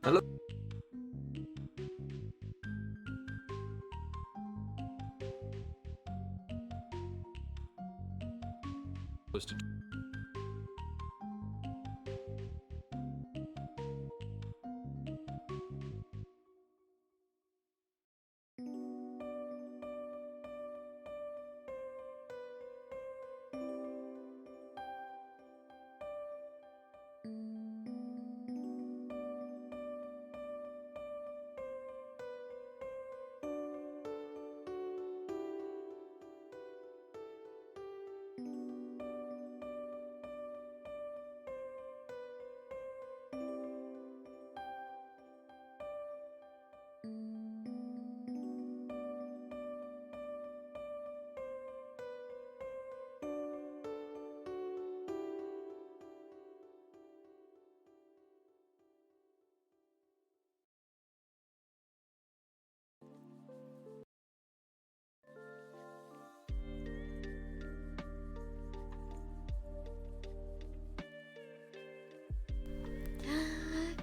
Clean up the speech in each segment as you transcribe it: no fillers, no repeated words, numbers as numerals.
Hello.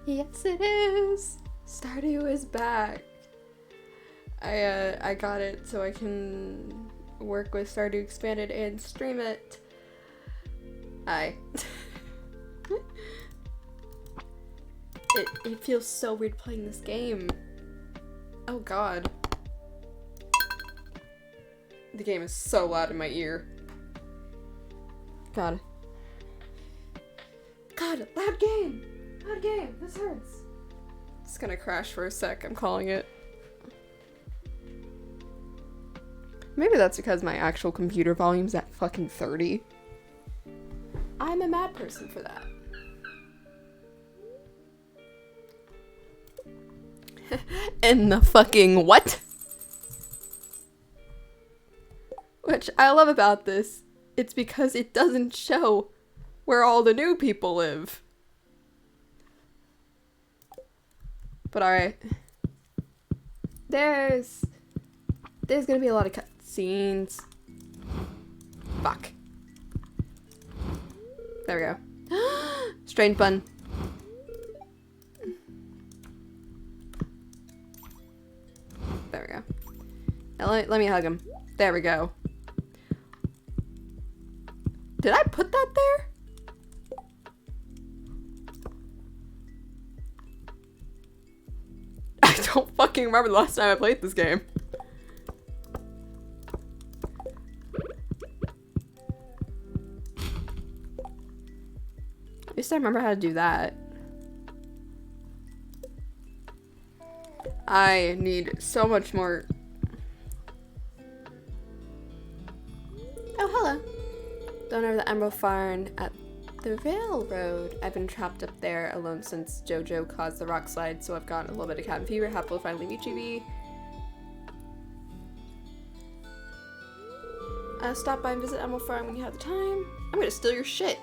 Yes, it is. Stardew is back. I got it so I can work with Stardew Expanded and stream it. It feels so weird playing this game. Oh god. The game is so loud in my ear. God. God, loud game! Loud game! This hurts. It's gonna crash for a sec, I'm calling it. Maybe that's because my actual computer volume's at fucking 30. I'm a mad person for that. And the fucking what? Which I love about this, it's because it doesn't show where all the new people live. But alright. There's gonna be a lot of cutscenes. Fuck. There we go. Strange bun. There we go. Now let me hug him. There we go. Did I put that there? I don't fucking remember the last time I played this game. At least I remember how to do that. I need so much more. Oh, hello. Don't over the Emerald Farm at the railroad. I've been trapped up there alone since JoJo caused the rock slide, so I've gotten a little bit of cabin fever. Happy to finally meet you, V. Stop by and visit Emerald Farm when you have the time. I'm gonna steal your shit.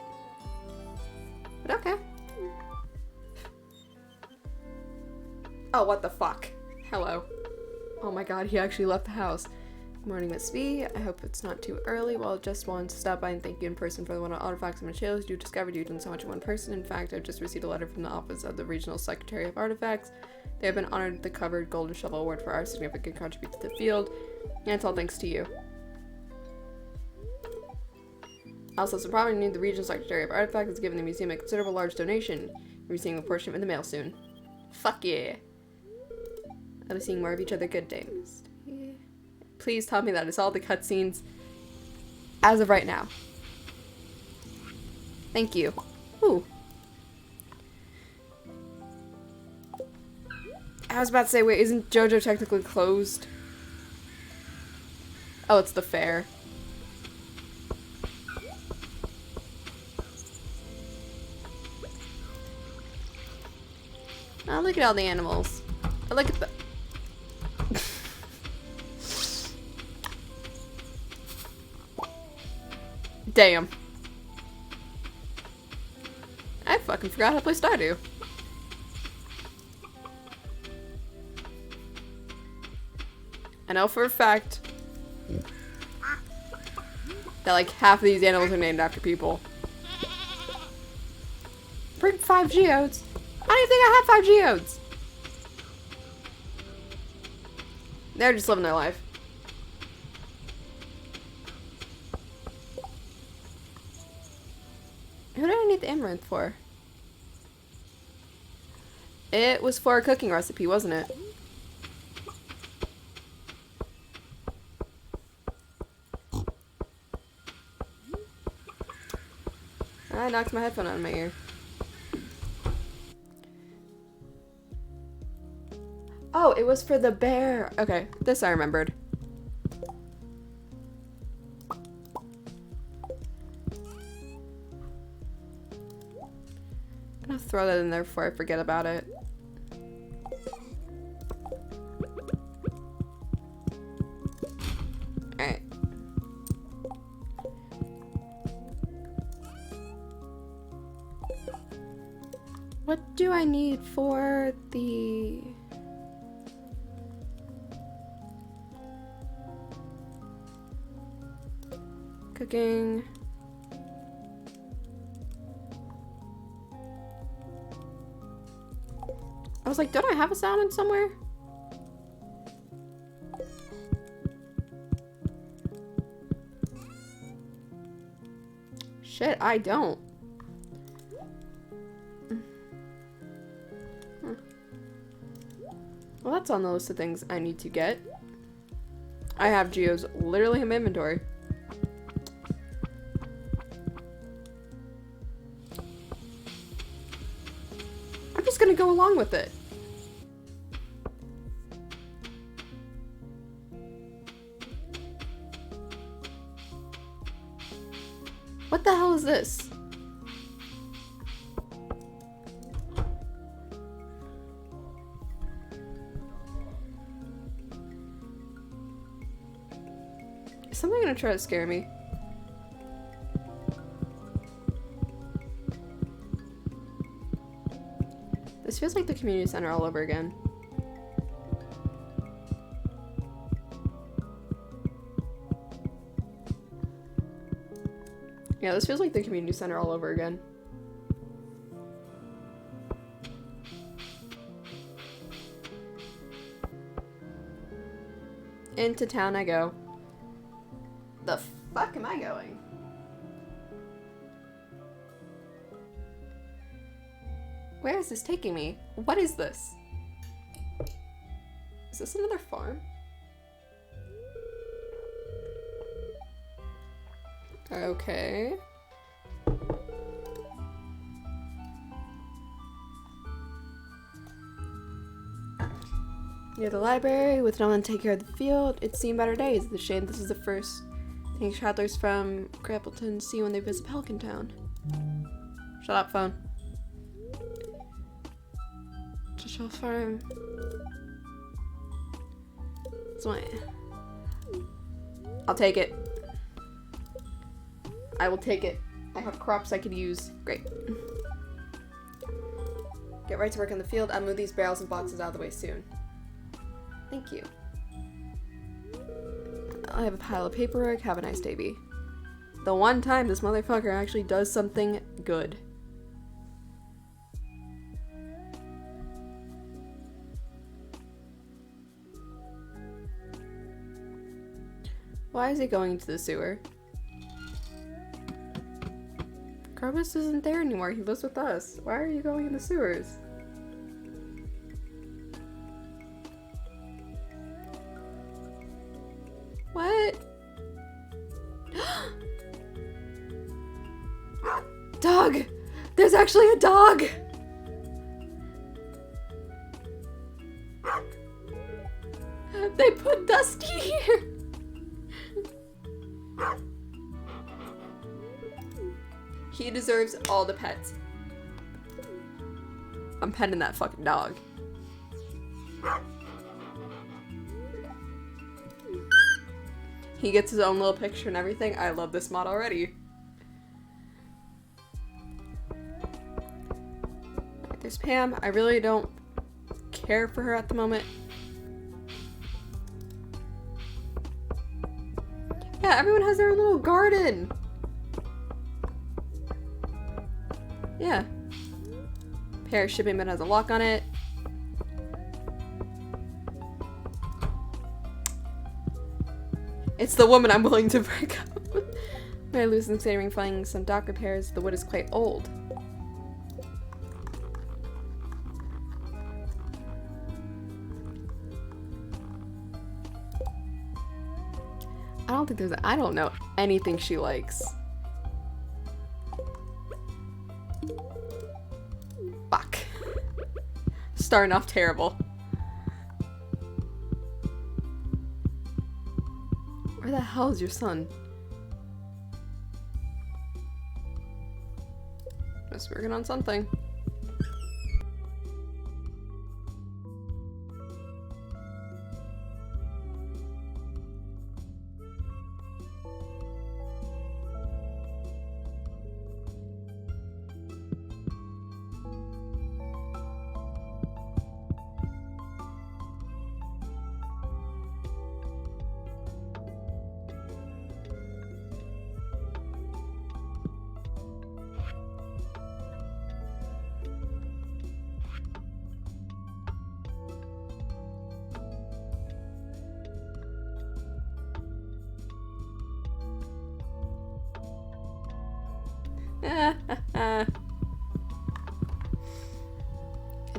But okay. Oh, what the fuck? Hello. Oh my god, he actually left the house. Good morning, Miss V. I hope it's not too early. Well, I just wanted to stop by and thank you in person for the one artifacts and materials you discovered. You've done so much in one person. In fact, I've just received a letter from the office of the Regional Secretary of Artifacts. They have been honored with the covered Golden Shovel Award for our significant contribution to the field. And it's all thanks to you. Also, some probably need the Regional Secretary of Artifacts has given the museum a considerable large donation. You're receiving a portion in the mail soon. Fuck yeah. I'll be seeing more of each other. Good day. Please tell me that it's all the cutscenes as of right now. Thank you. Ooh. I was about to say, wait, isn't JoJo technically closed? Oh, it's the fair. Oh, look at all the animals. Oh, look at the... Damn. I fucking forgot how to play Stardew. I know for a fact that like half of these animals are named after people. Bring 5 geodes. I don't even think I have 5 geodes. They're just living their life. Who did I need the amaranth for? It was for a cooking recipe, wasn't it? I knocked my headphone out of my ear. Oh, it was for the bear. Okay, this I remembered. I'm gonna throw that in there before I forget about it. Alright. What do I need for the... cooking? I was like, don't I have a salmon somewhere? Shit, I don't. Well, that's on the list of things I need to get. I have geodes literally in my inventory. I'm just gonna go along with it. What the hell is this? Is something gonna try to scare me? This feels like the community center all over again. Yeah, this feels like the community center all over again. Into town I go. The fuck am I going? Where is this taking me? What is this? Is this another farm? Okay. Near the library, with no one to take care of the field, it's seen better days. It's a shame this is the first thing travelers from Grappleton see when they visit Pelican Town. Shut up, phone. Joshua Farm. I'll take it. I will take it. I have crops I could use. Great. Get right to work in the field. I'll move these barrels and boxes out of the way soon. Thank you. I have a pile of paperwork. Have a nice day, B. The one time this motherfucker actually does something good. Why is he going into the sewer? Carbus isn't there anymore. He lives with us. Why are you going in the sewers? What? Dog! There's actually a dog! They put Dusty here! He deserves all the pets. I'm petting that fucking dog. He gets his own little picture and everything. I love this mod already. Right, there's Pam. I really don't care for her at the moment. Yeah, everyone has their own little garden. Yeah. Pear shipping bin has a lock on it. It's the woman I'm willing to break up. When I lose considering finding some dock repairs, the wood is quite old. I don't know anything she likes. Fuck. Starting off terrible. Where the hell is your son? Just working on something.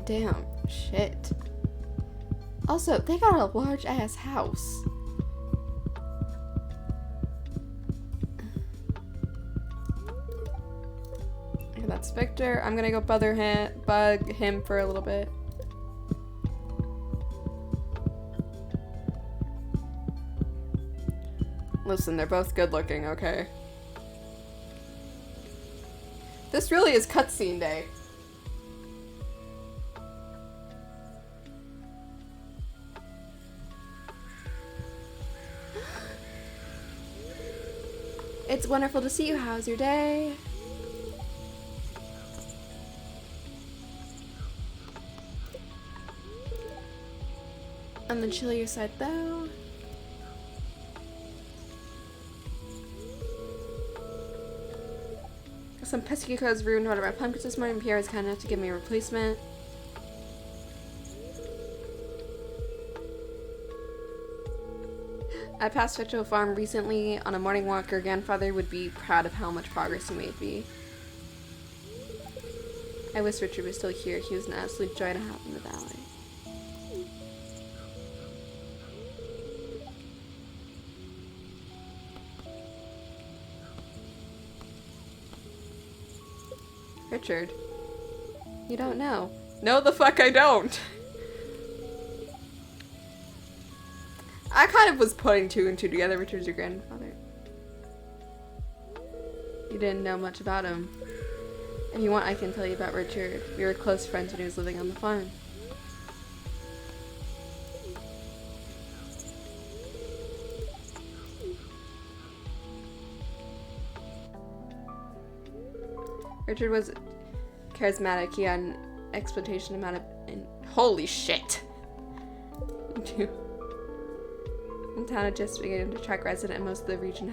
Damn, shit. Also, they got a large ass house. Okay, that's Victor. I'm gonna go bug him for a little bit. Listen, they're both good looking, okay? This really is cutscene day. It's wonderful to see you. How's your day? On the chillier side though. Some pesky crows ruined one of my pumpkins this morning. Pierre is kind enough to give me a replacement. I passed Fetcho Farm recently on a morning walk. Your grandfather would be proud of how much progress you made me. I wish Richard was still here. He was an absolute joy to have in the valley. Richard, you don't know. No, the fuck I don't. I kind of was putting two and two together. Richard's your grandfather. You didn't know much about him. If you want, I can tell you about Richard. We were close friends when he was living on the farm. Richard was charismatic. He had an exploitation amount of... holy shit! The town had just begun to attract residents, and most of the region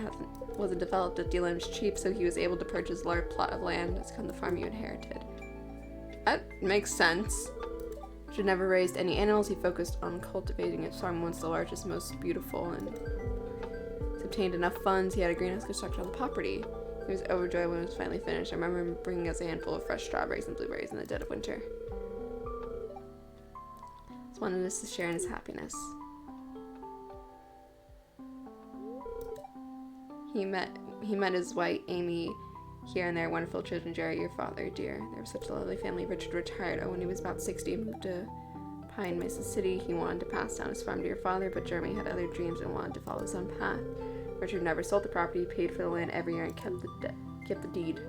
wasn't developed. The deal was cheap, so he was able to purchase a large plot of land that's become the farm you inherited. That makes sense. Richard never raised any animals. He focused on cultivating his farm, once the largest, most beautiful, and he's obtained enough funds. He had a greenhouse constructed on the property. He was overjoyed when it was finally finished. I remember him bringing us a handful of fresh strawberries and blueberries in the dead of winter. He wanted us to share in his happiness. He met his wife, Amy, here and there. Wonderful children. Jerry, your father, dear. They were such a lovely family. Richard retired when he was about 60 and moved to Pine Mesa City. He wanted to pass down his farm to your father, but Jeremy had other dreams and wanted to follow his own path. Richard never sold the property, paid for the land every year, and kept the deed.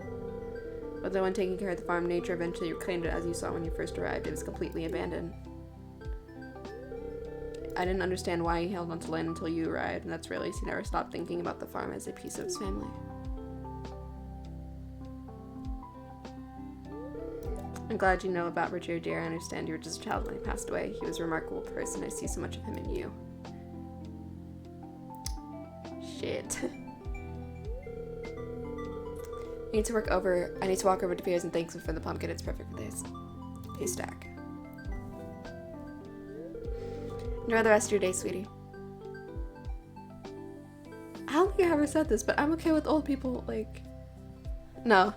But the one taking care of the farm, nature eventually reclaimed it. As you saw when you first arrived, it was completely abandoned. I didn't understand why he held onto land until you arrived, and that's realized he never stopped thinking about the farm as a piece of his family. I'm glad you know about Richard, dear. I understand you were just a child when he passed away. He was a remarkable person. I see so much of him in you. Shit. I need to walk over to Pierre's and thank him for the pumpkin. It's perfect for this. Haystack. Enjoy the rest of your day, sweetie. don't think I ever said this, but I'm okay with old people, like... No.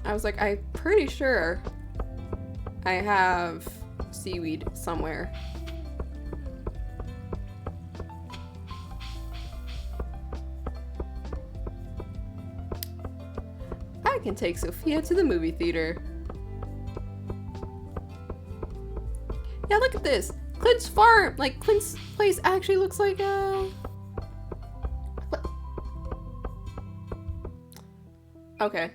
I was like, I'm pretty sure I have seaweed somewhere. I can take Sophia to the movie theater. Yeah, look at this. Clint's farm, like Clint's place actually looks like what? Okay.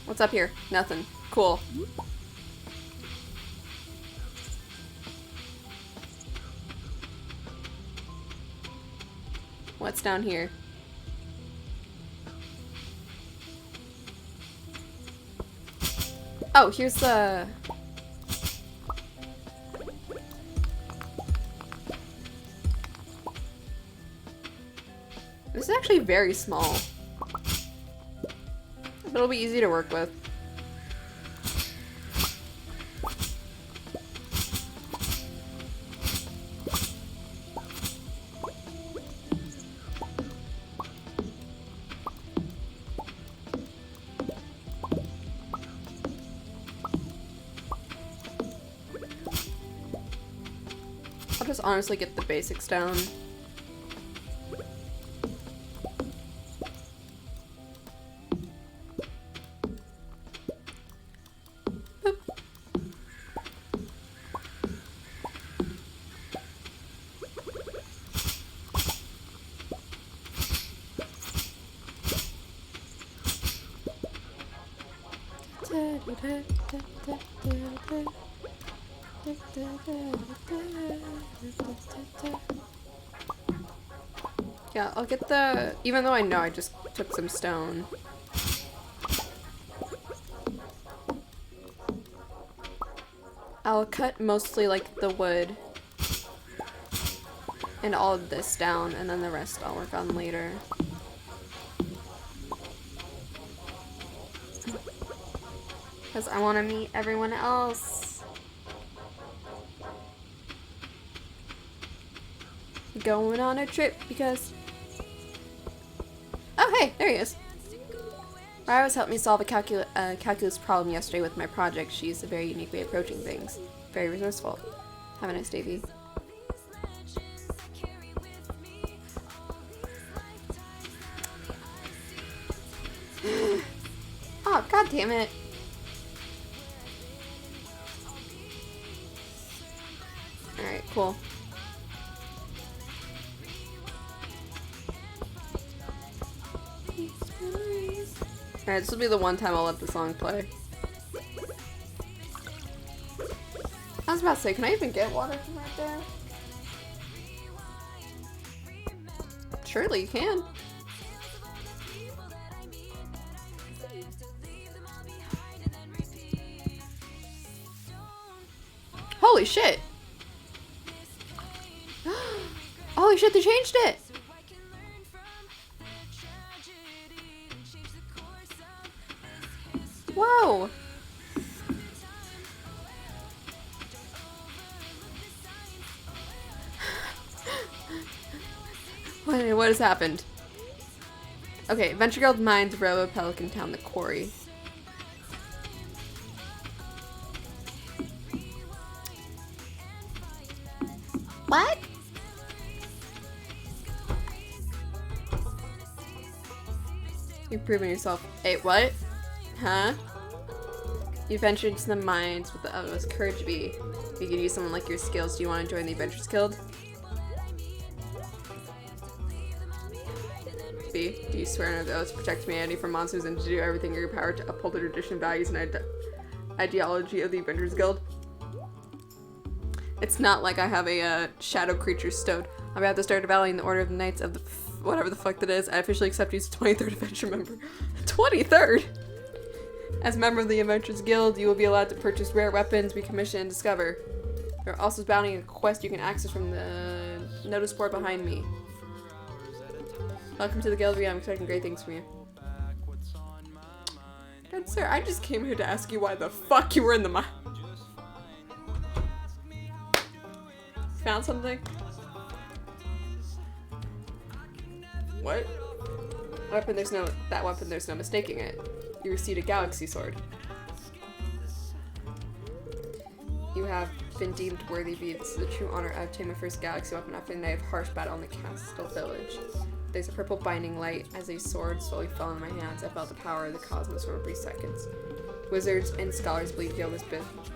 What's up here? Nothing. Cool. What's down here? Oh, here's the... This is actually very small. But it'll be easy to work with. I'll just honestly get the basics down. Yeah, I'll get the... Even though I know I just took some stone. I'll cut mostly like the wood and all of this down, and then the rest I'll work on later. Because I want to meet everyone else. Going on a trip because... Oh, hey, there he is. Iris helped me solve a calculus problem yesterday with my project. She's a very unique way of approaching things. Very resourceful. Have a nice day, V. Oh, god damn it. Alright, cool. Alright, this will be the one time I'll let the song play. I was about to say, can I even get water from right there? Surely you can. Holy shit! Holy shit, they changed it! Whoa! What has happened? Okay, Venture Guild Mines, Railroad, Pelican Town, the quarry. What? You've proven yourself. Hey, what? Huh? You ventured into the mines with the utmost courage be. We could use someone like your skills. Do you want to join the Adventurers Guild? B. Do you swear an oath to protect humanity from monsters and to do everything in your power to uphold the tradition, values, and ideology of the Adventurers Guild? It's not like I have a shadow creature stowed. I'm about to start evaluating the order of the Knights of the whatever the fuck that is. I officially accept you as a 23rd adventure member. 23rd? As a member of the Adventurers Guild, you will be allowed to purchase rare weapons, recommission, and discover. There are also bounty and quest you can access from the notice board behind me. Welcome to the Guild. I'm expecting great things from you. Good sir, I just came here to ask you why the fuck you were in the mine. Found something? What? Weapon, there's no mistaking it. You received a galaxy sword. You have been deemed worthy to be the true honor of obtaining my first galaxy weapon after a night of harsh battle in the castle village. There's a purple binding light as a sword slowly fell into my hands. I felt the power of the cosmos for a brief seconds. Wizards and scholars believe you will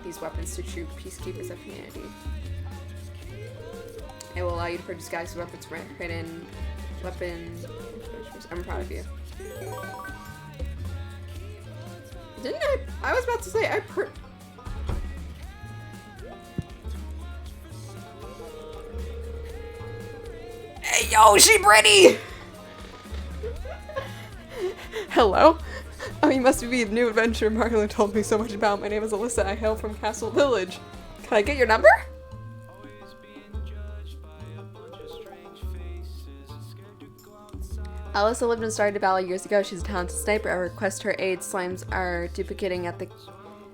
these weapons to true peacekeepers of humanity. It will allow you to purchase galaxy weapons from hidden weapon. I'm proud of you. Didn't I was about to say Hey yo, she pretty! Hello? Oh, you must be the new adventurer Marlon told me so much about. My name is Alyssa. I hail from Castle Village. Can I get your number? Alyssa lived in Stardew Valley years ago. She's a talented sniper. I request her aid. Slimes are duplicating at the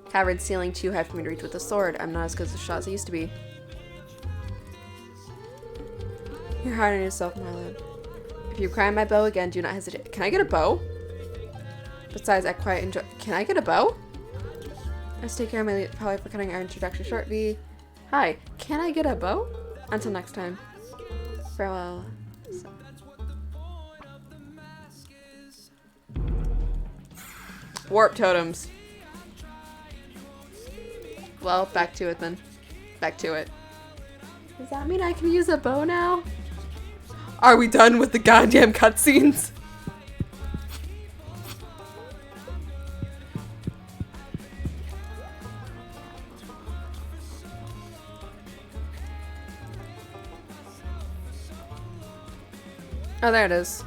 cavern ceiling too high for me to reach with a sword. I'm not as good as a shot as I used to be. You're hard on yourself, Marlon. If you cry my bow again, do not hesitate. Can I get a bow? Besides, I quite enjoy. Can I get a bow? Let's take care of my probably for cutting our introduction short. V. Hi. Can I get a bow? Until next time. Farewell. Warp totems. Well, back to it then. Back to it. Does that mean I can use a bow now? Are we done with the goddamn cutscenes? Oh, there it is.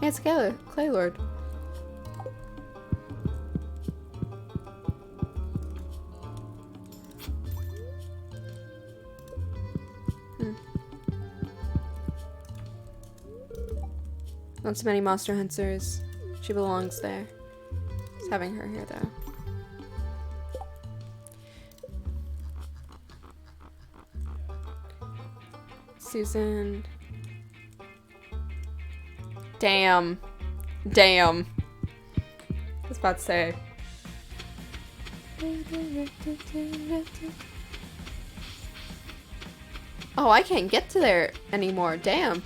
Yeah, it's Clay Lord. Not so many monster hunters. She belongs there. Just having her here though. Susan. Damn. Damn. I was about to say. Oh, I can't get to there anymore. Damn.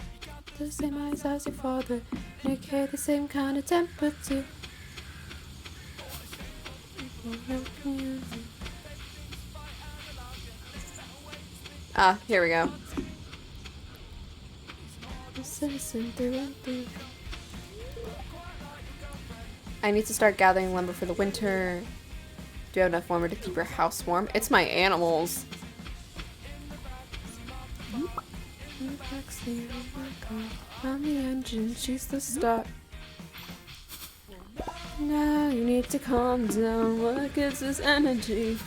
The same eyes as your father. They carry the same kind of temper too. Ah, here we go. I need to start gathering lumber for the winter. Do you have enough lumber to keep your house warm? It's my animals. I'm the engine, she's the start. Now you need to calm down. What gives us energy?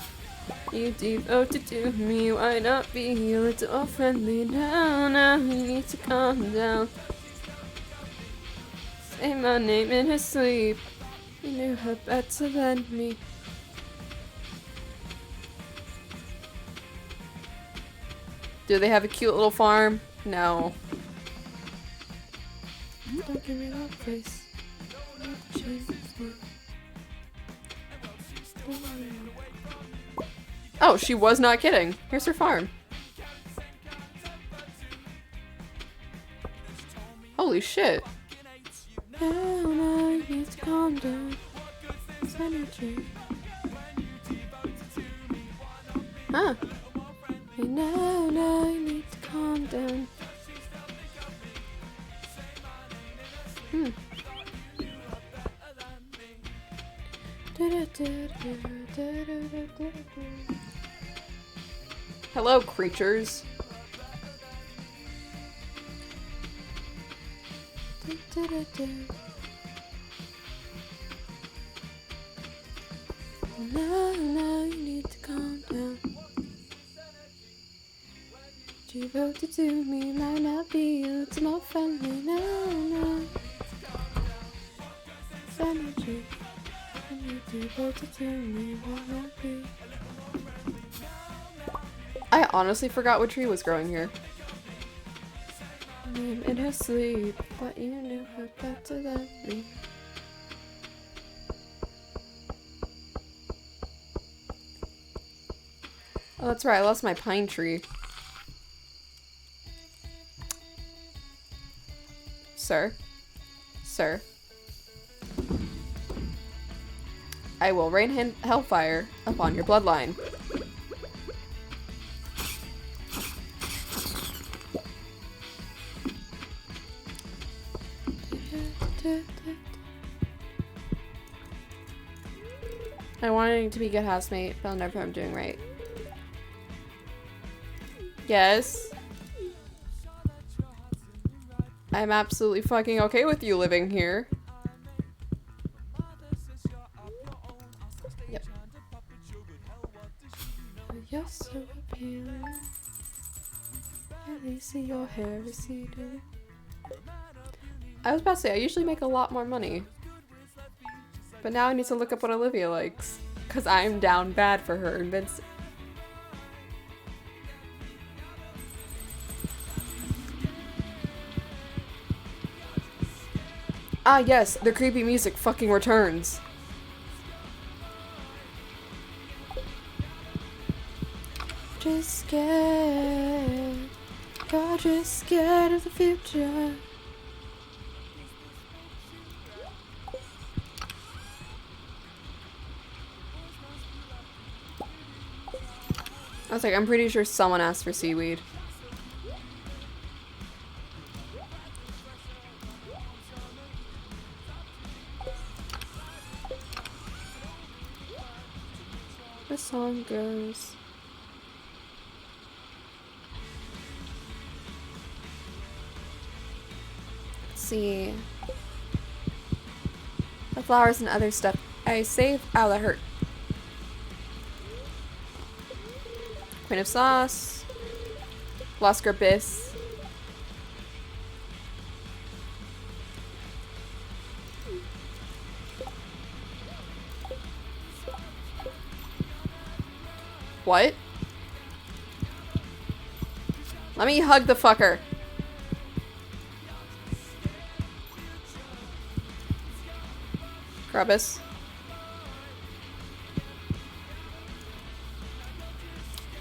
You devoted to me, why not be a little friendly now? Now you need to calm down. Say my name in her sleep. You knew her better than me. Do they have a cute little farm? No. Don't give me that face. Oh, she was not kidding. Here's her farm. Holy shit. Now you need to calm down. It's energy. Huh. Hey, now you need to calm down. Hello, creatures. No, you need to calm down. Devoted to me might not be you, it's more friendly. No. Energy. Devoted to me might not be. I honestly forgot what tree was growing here. In her sleep, but you knew her better than me. Oh, that's right, I lost my pine tree. Sir? I will rain hellfire upon your bloodline. I wanted to be a good housemate, but I'll never know what I'm doing right. Yes. I'm absolutely fucking okay with you living here. Yep. You're so appealing. I see your hair receding. I was about to say, I usually make a lot more money. But now I need to look up what Olivia likes. Because I'm down bad for her and Vince. Ah yes, the creepy music fucking returns. Just scared. You're just scared of the future. I was like, I'm pretty sure someone asked for seaweed. The song goes. Let's see. The flowers and other stuff I save. Ow, that hurt. Queen of Sauce. Lost Bis. What? Let me hug the fucker. Grubus.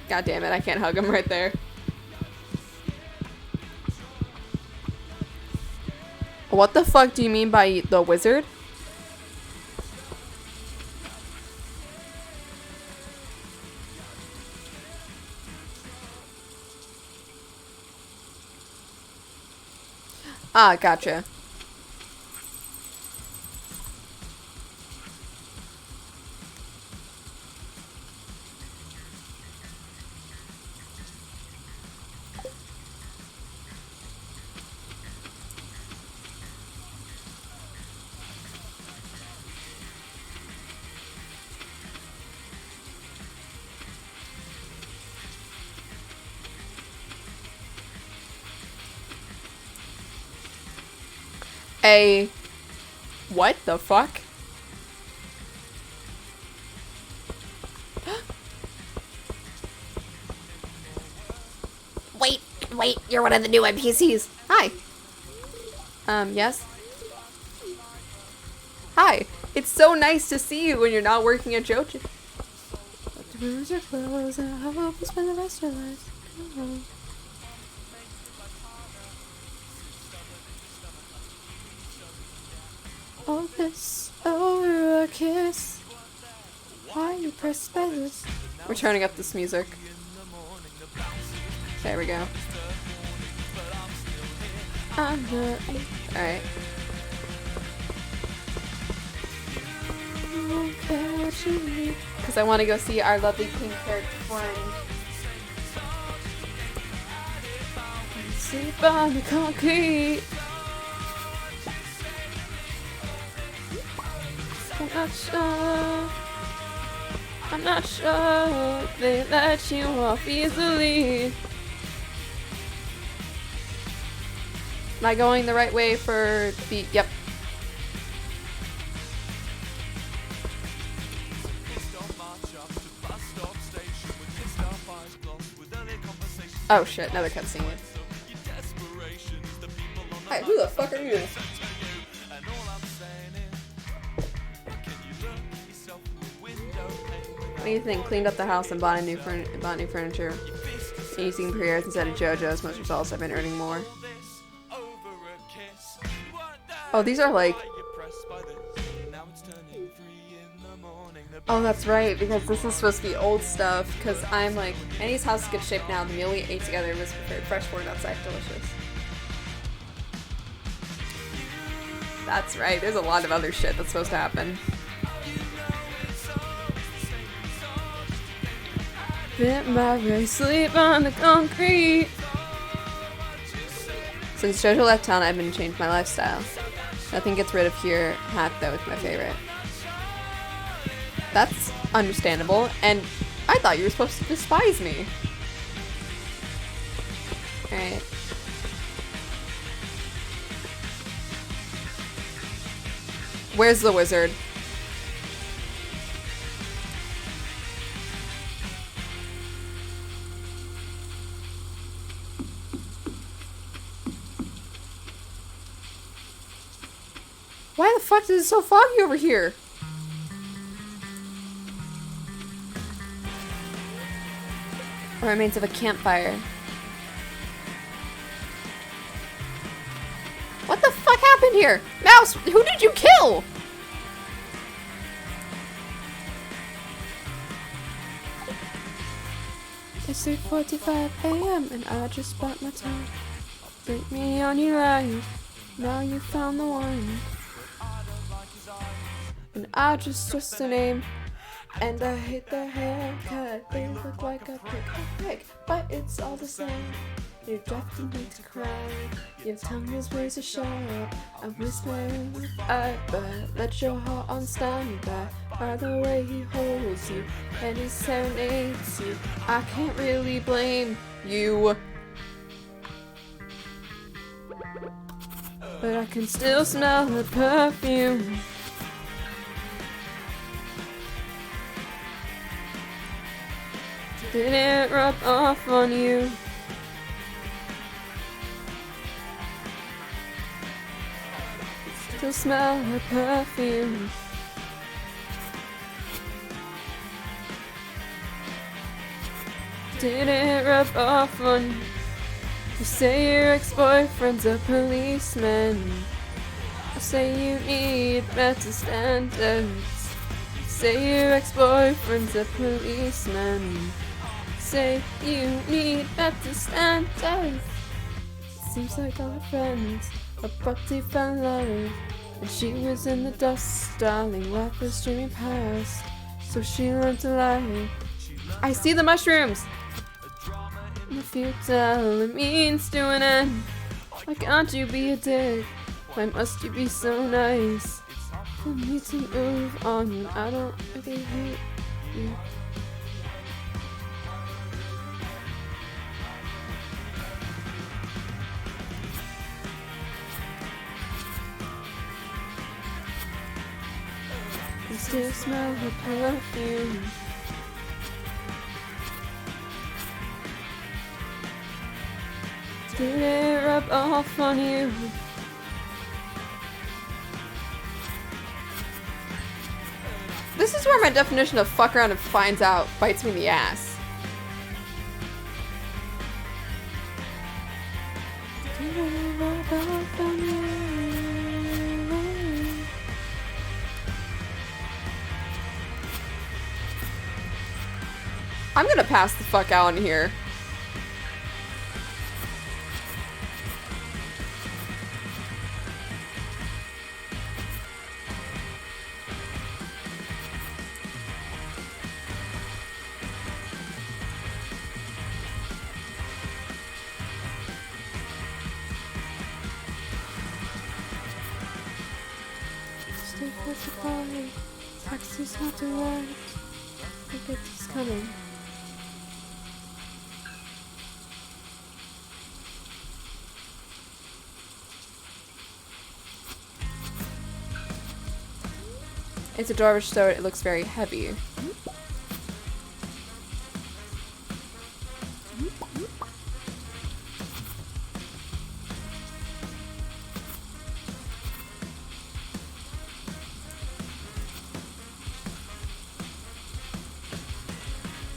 God damn it, I can't hug him right there. What the fuck do you mean by the wizard? Ah, gotcha. What the fuck? Wait, you're one of the new NPCs. Hi. Yes? Hi. It's so nice to see you when you're not working at Jojo. But the rooms are closed and I hope you spend the rest of your life. Come on. All this over a kiss. Why you press spells? We're turning up this music. There we go. Alright. Because I want to go see our lovely pink-haired friend. Sleep on the concrete. I'm not sure they let you off easily. Am I going the right way for the... Yep. Oh shit, another cutscene. Hey, who the fuck are you? What do you think? Cleaned up the house and bought new furniture. Using prayers instead of JoJo's. Most results I've been earning more. Oh, these are like... Oh, that's right, because this is supposed to be old stuff, because I'm like, Annie's house is good shape now, the meal we ate together was prepared fresh for it outside, delicious. That's right, there's a lot of other shit that's supposed to happen. Bit my way, sleep on the concrete. Since JoJo left town, I've been changing my lifestyle. Nothing gets rid of here. Hat, though, is my favorite. That's understandable, and I thought you were supposed to despise me. Alright. Where's the wizard? Why the fuck is it so foggy over here? Remains of a campfire. What the fuck happened here? Mouse, who did you kill? It's 3:45 a.m. and I just bought my time. Break me on your life. Now you found the one. And I just a name. And I hate their haircut. They look like a pig, but it's all the same. You're definitely to cry. Your tongue is razor sharp. I'm whispering goodbye, but let your heart on standby. By the way he holds you and he serenades you, I can't really blame you. But I can still smell the perfume. Did it rub off on you? Still smell her perfume. Did it rub off on you? You say your ex-boyfriend's a policeman. I say you need better standards. You say your ex-boyfriend's a policeman. Say you need better standards. Seems like all her friends are but they found love, and she was in the dust, darling. Life was streaming past, so she learned to lie. I see the mushrooms. The futile, it means to an end. Why can't you be a dick? Why must you be so nice? I need to move on when I don't really hate you. I still smell her perfume. Did it rub off on you? This is where my definition of fuck around and finds out bites me in the ass. Did it rub off on you? I'm gonna pass the fuck out in here. What's the calling? Taxi's not direct. I think it's coming. It's a dwarvish, so it looks very heavy.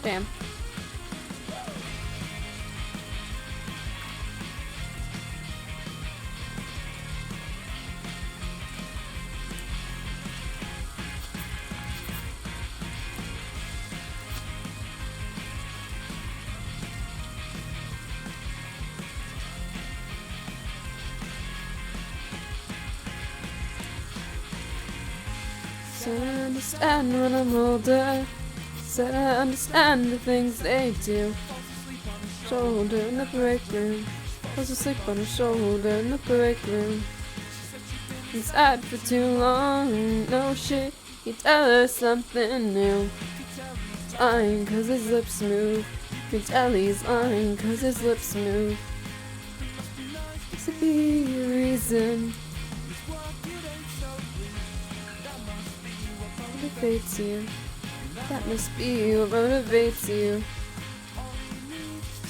Damn. So I understand when I'm older. Said I understand the things they do. Shoulder in the break room. Falls asleep on her shoulder in the break room. Inside for too long. No shit, you tell her something new. He's lying cause his lips move. You can tell he's lying cause his lips move. To be a reason. Motivates you. That must be what motivates you.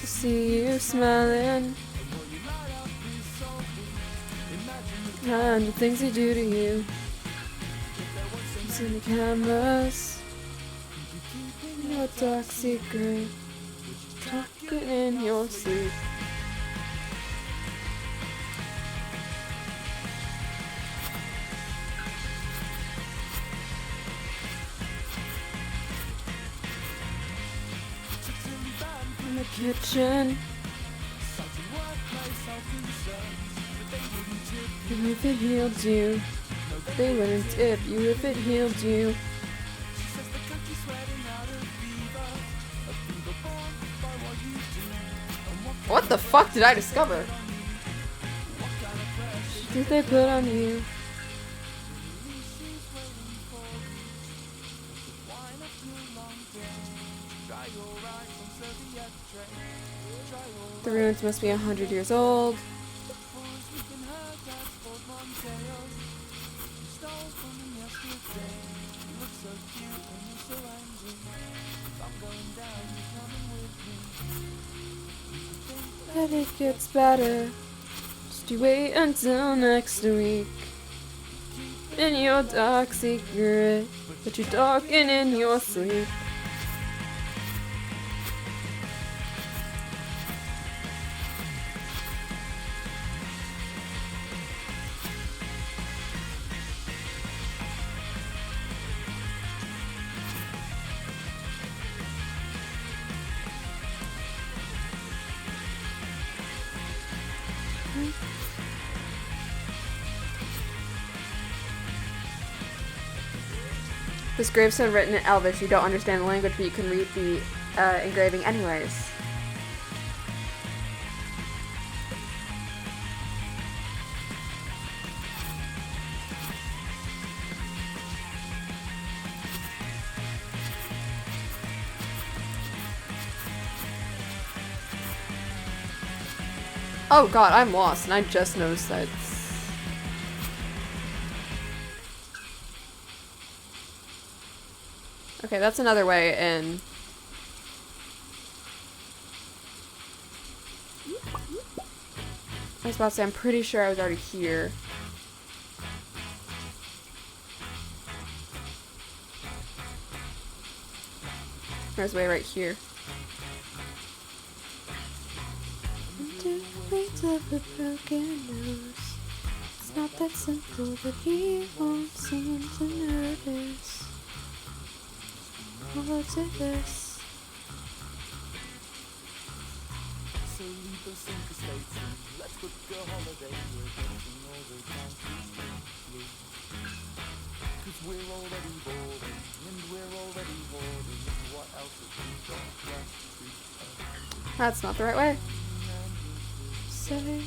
To see you smiling. The kind of things they do to you. In the cameras. Your dark secret. Talking in your sleep. In the kitchen. And if it healed you, they wouldn't tip you if it healed you. What the fuck did I discover? Did they put on you? The ruins must be 100 years old. But it gets better. Just you wait until next week. In your dark secret that you're talking in your sleep. This gravestone written in Elvish, you don't understand the language, but you can read the engraving anyways. Oh god, I'm lost, and I just noticed that. Okay, that's another way in. I was about to say, I'm pretty sure I was already here. There's a way right here. Of a broken nose. It's not that simple, but he won't seem to notice. All to this. So leave those sinker states and let's book a holiday. We're getting all the countries blue. 'Cause we're already boarding, and we're already boarding. What else have we got left to? That's not the right way. Say,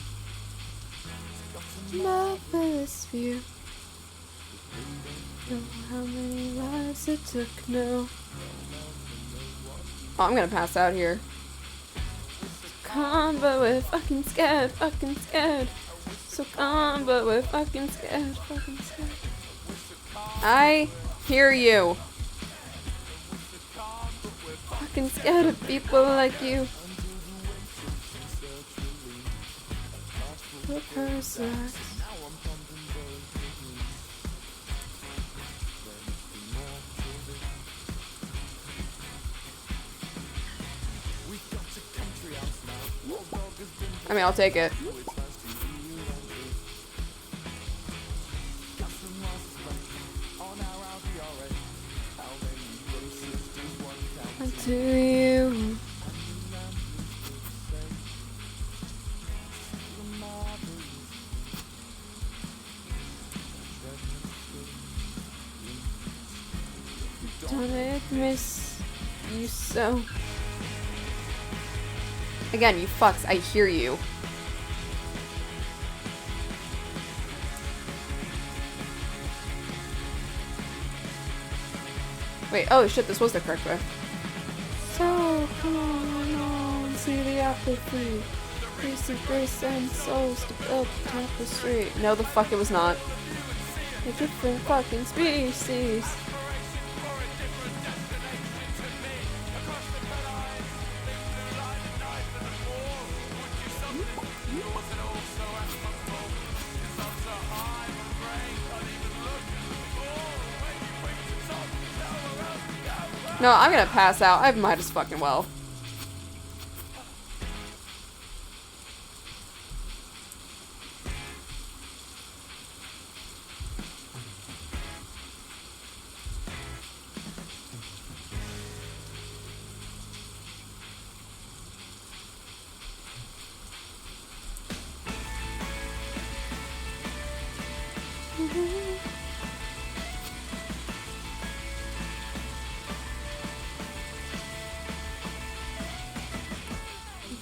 marvelous view. Know how many lives it took, no. Oh, I'm gonna pass out here. Calm, but we're fucking scared, fucking scared. So calm, but we're fucking scared, fucking scared. I hear you. Fucking scared of people like you. The person. I mean, I'll take it. To you. Don't I miss you so? Again, you fucks, I hear you. Wait, oh shit, this was the correct way. So, come on, see the apple tree. Grace of grace and souls to build the tapestry. No, the fuck it was not. A different fucking species. No, I'm gonna pass out. I might as fucking well.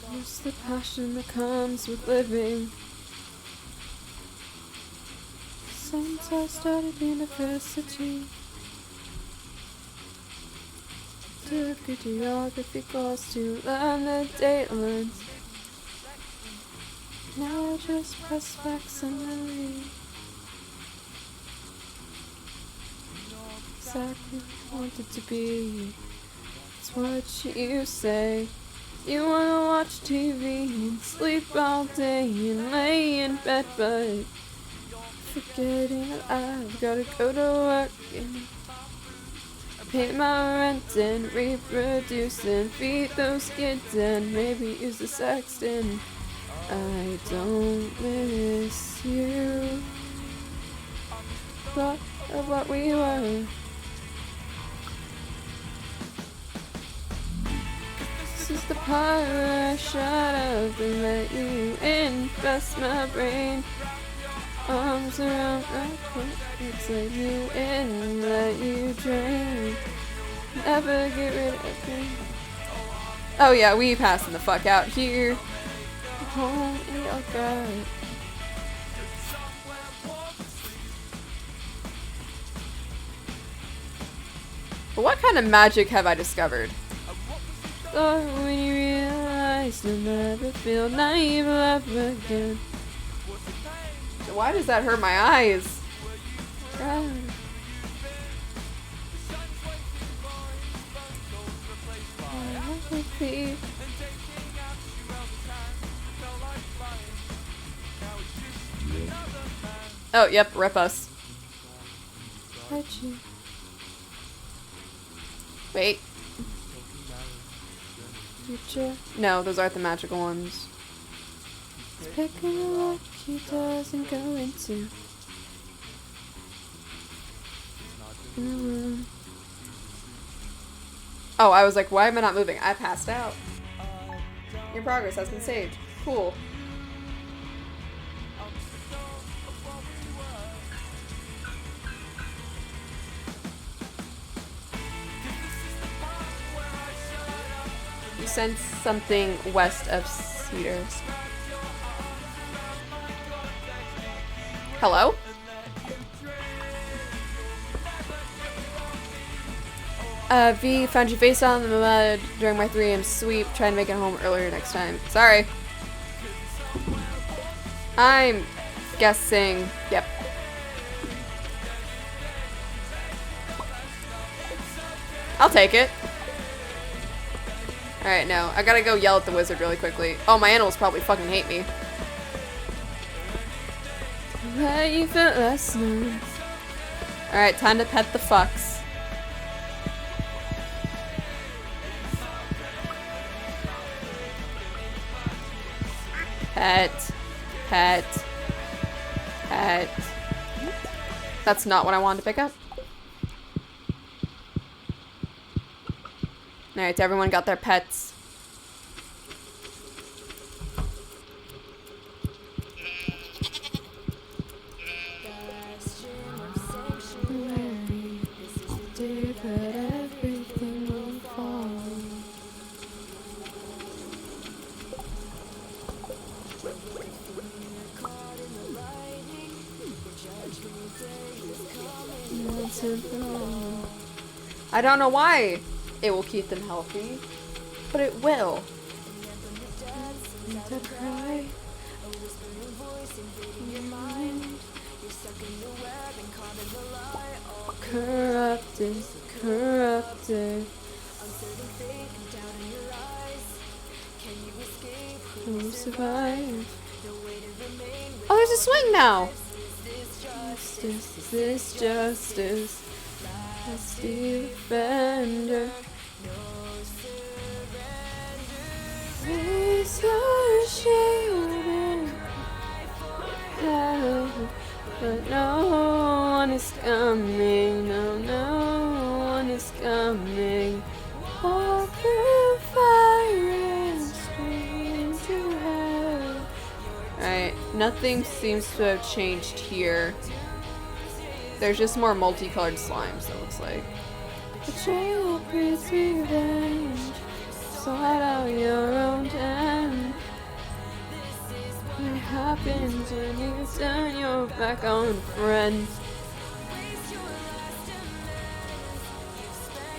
What's the passion that comes with living? Since I started university, took a geography course to learn the datelines. Now I just press facsimile. Exactly what I wanted to be. It's what you say. You wanna watch TV and sleep all day and lay in bed, but forgetting that I've gotta go to work and pay my rent and reproduce and feed those kids and maybe use the sextant. I don't miss you. Thought of what we were. This is the part where I shut up and let you invest my brain. Arms around my legs, let you in, let you drain. Never get rid of me. Oh yeah, we passing the fuck out here. Home in your gut. But what kind of magic have I discovered? So when you realize you'll never feel naive ever again. Why does that hurt my eyes? Oh, yep, rip us. Wait. Future? No, those aren't the magical ones. Picking a lock he doesn't go into. In the room. Oh, I was like, why am I not moving? I passed out. Your progress has been saved. Cool. You sense something west of Cedars. V, found you face on the mud during my 3 a.m. sweep. Try to make it home earlier next time. Sorry. I'm guessing. Yep. I'll take it. Alright, no. I gotta go yell at the wizard really quickly. Oh, my animals probably fucking hate me. Alright, time to pet the fucks. Pet. Pet. Pet. That's not what I wanted to pick up. Alright, so everyone got their pets. I don't know why it will keep them healthy, but it will. Corrupted, corrupted. Who survive? Oh, there's a swing now. Justice, this justice. As defender. Face your shield hell, but no one is coming. No, no one is coming. Walk through fire and scream to hell. Alright, nothing seems to have changed here. There's just more multicolored slimes, it looks like. Betrayal breeds revenge. Sort out your own end. What happens when you turn your back on friends?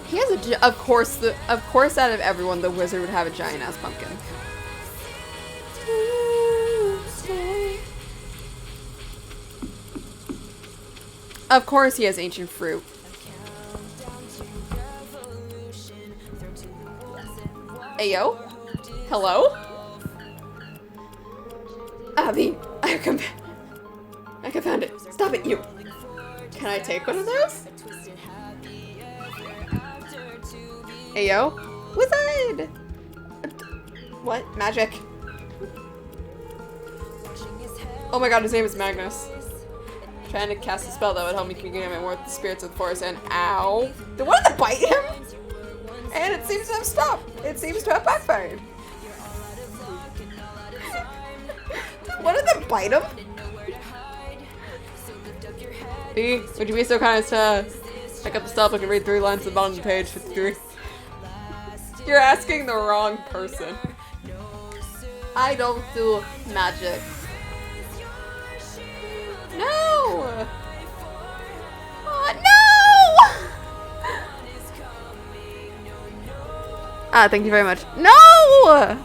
He has a, of course, out of everyone, the wizard would have a giant ass pumpkin. Of course he has ancient fruit. Ayo? Hello? Abby, I found it. Stop it, you. Can I take one of those? Ayo? Wizard! What? Magic. Oh my god, his name is Magnus. Trying to cast a spell that would help me communicate more with the spirits of the forest, and ow. Did one of them bite him? And it seems to have stopped. It seems to have backfired. Did one of them bite him? B, would you be so kind as to pick up the stuff? I can read 3 lines at the bottom of the page, 53. You're asking the wrong person. I don't do magic. No! Oh, no! Ah, thank you very much. No!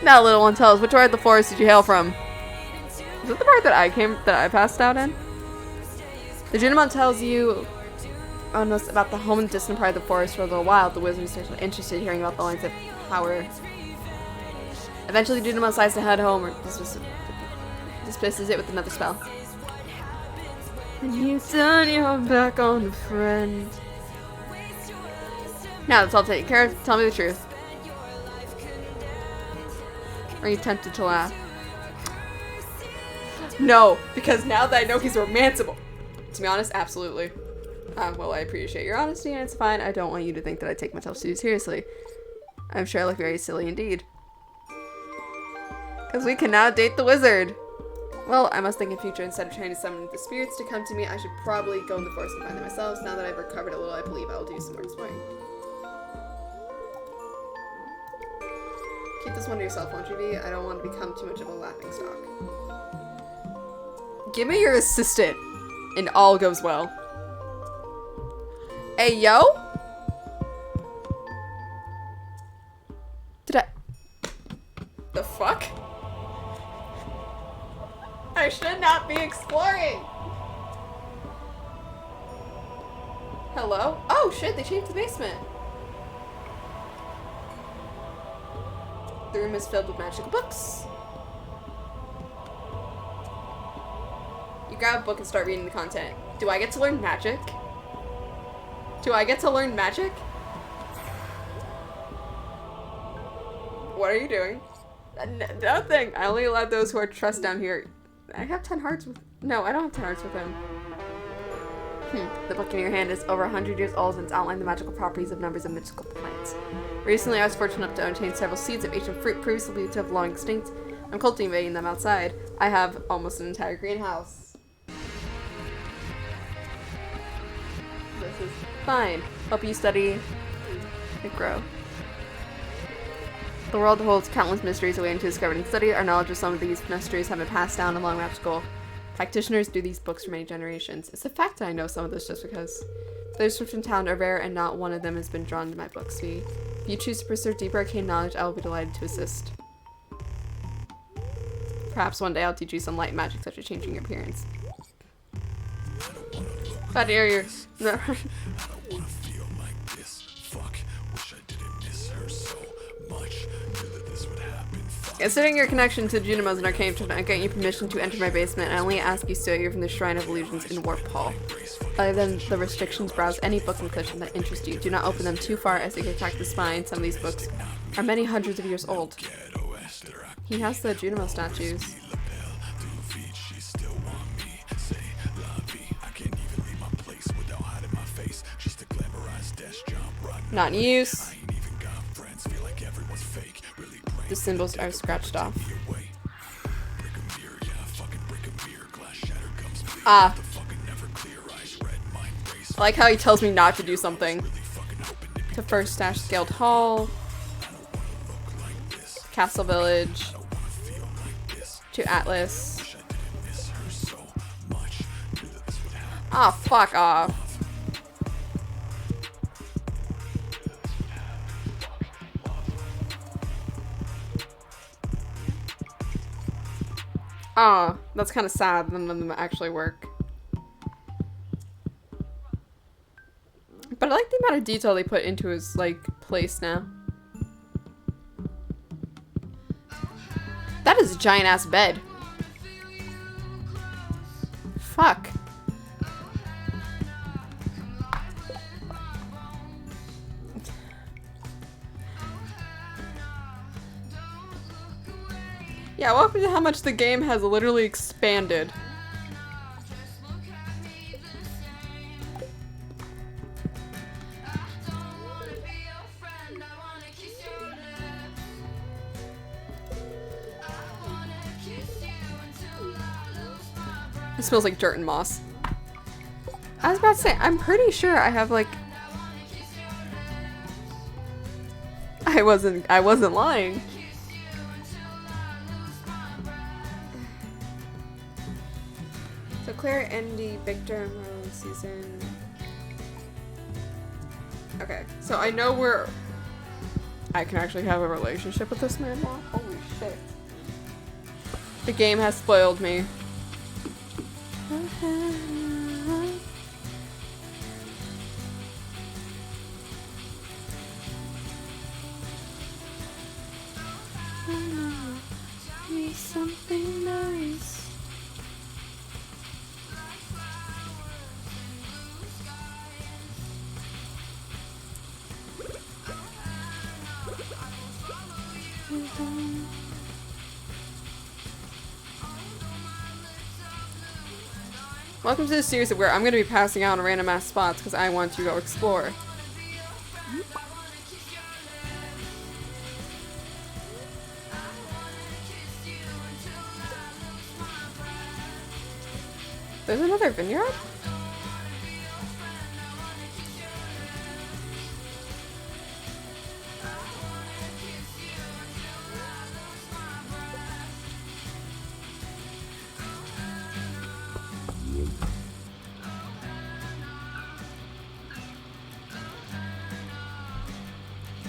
Now, little one, tell us, which part of the forest did you hail from? Is it the part that I passed out in? The Junimon tells you about the home in the distant part of the forest for a little while. The wizard is interested in hearing about the lines of power. Eventually, Junimon decides to head home, or dismisses it with another spell. And you turn your back on a friend. Now that's all taken care of. Tell me the truth. Are you tempted to laugh? No, because now that I know he's romanceable. To be honest, absolutely. Well, I appreciate your honesty, and it's fine. I don't want you to think that I take myself too seriously. I'm sure I look very silly indeed. Because we can now date the wizard. Well, I must think in future, instead of trying to summon the spirits to come to me, I should probably go in the forest and find them myself. Now that I've recovered a little, I believe I'll do some more exploring. Keep this one to yourself, won't you be? I don't want to become too much of a laughing stock. Give me your assistant, and all goes well. Hey, yo? Did I... The fuck? I should not be exploring! Hello? Oh shit, they changed the basement. The room is filled with magical books. You grab a book and start reading the content. Do I get to learn magic? Do I get to learn magic? What are you doing? Nothing. I only allow those who are trust down here. I have 10 hearts with... No, I don't have 10 hearts with him. The book in your hand is over 100 years old and it's outlined the magical properties of numbers of mystical plants. Recently, I was fortunate enough to obtain several seeds of ancient fruit previously believed to have long extinct. I'm cultivating them outside. I have almost an entire greenhouse. This is fine. Help you study and grow. The world holds countless mysteries awaiting to be discovered and studied. Our knowledge of some of these mysteries have been passed down along magical practitioners through these books for many generations. It's a fact that I know some of this just because those in town are rare and not one of them has been drawn to my books. If you choose to pursue deeper arcane knowledge, I will be delighted to assist. Perhaps one day I'll teach you some light magic such as changing your appearance. How dare you? No. Considering your connection to Junimos and Arcane, I grant you permission to enter my basement. I only ask you stay away from the Shrine of Illusions in Warp Hall. Other than the restrictions, browse any book and collection that interests you. Do not open them too far as they can crack the spine. Some of these books are many hundreds of years old. He has the Junimo statues. Not in use. The symbols are scratched off. Ah. I like how he tells me not to do something. To First Stash Scaled Hall. Castle Village. To Atlas. Ah, fuck off. Ah, that's kind of sad. None of them actually work. But I like the amount of detail they put into his, like, place now. That is a giant-ass bed. Fuck. Yeah, welcome to how much the game has literally expanded. It smells like dirt and moss. I was about to say, I'm pretty sure I have like... I wasn't lying. So Claire, Andy, Victor, and Marlon season. Okay, so I know I can actually have a relationship with this man now. Holy shit. The game has spoiled me. Something nice. Welcome to the series where I'm going to be passing out on random ass spots because I want to go explore. There's another vineyard?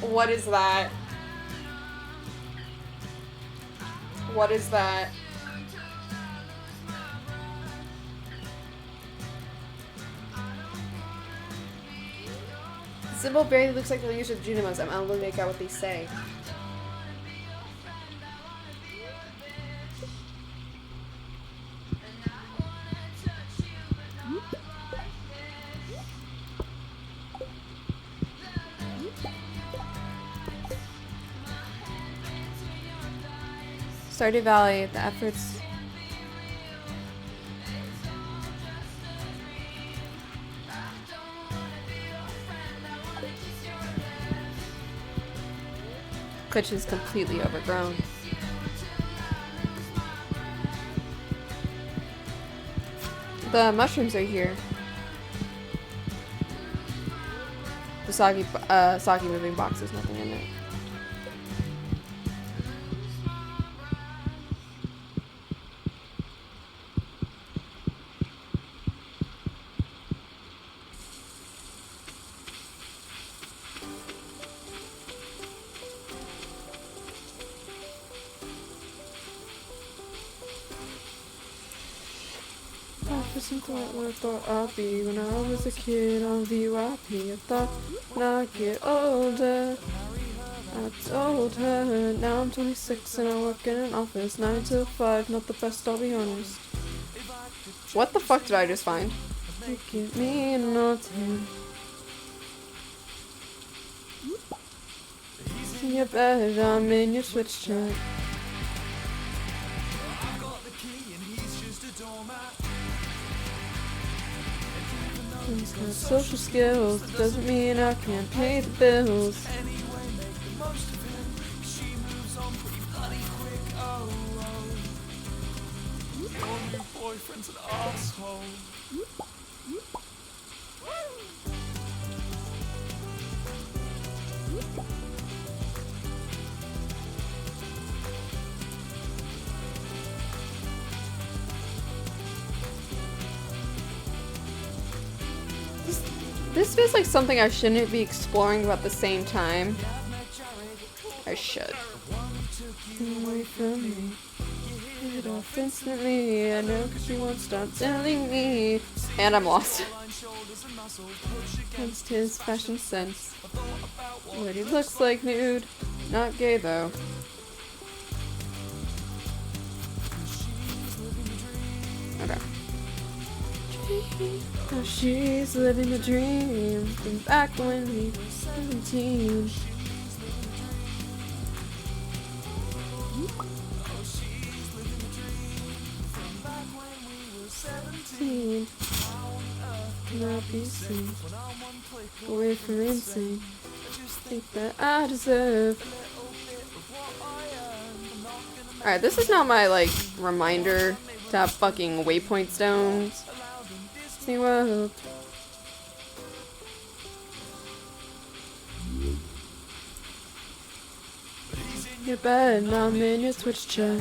What is that? What is that? The symbol barely looks like the language of Junimos. I'm unable to make out what they say. Stardew Valley, the efforts. Which is completely overgrown. The mushrooms are here. The soggy moving box, there's nothing in it. What I thought I'd be when I was a kid on VYP. I thought when I get older, I told her. Now I'm 26 and I work in an office 9 to 5. Not the best, I'll be honest. What the fuck did I just find? Give me nothing. In your bed, I'm in your switch chat. He's got social skills, doesn't mean I can't pay the bills. This feels like something I shouldn't be exploring, but at the same time, I should. Away from me, get off instantly. I know 'cause you won't stop telling me. And I'm lost. Against his fashion sense. What he looks like nude. Not gay though. Okay. Oh, she's living the dream from back when we were 17. Cannot be seen away from insane. Think that I deserve. Alright, this is not my like reminder to have fucking waypoint stones. See what? Your bed, now I'm in your Twitch chat.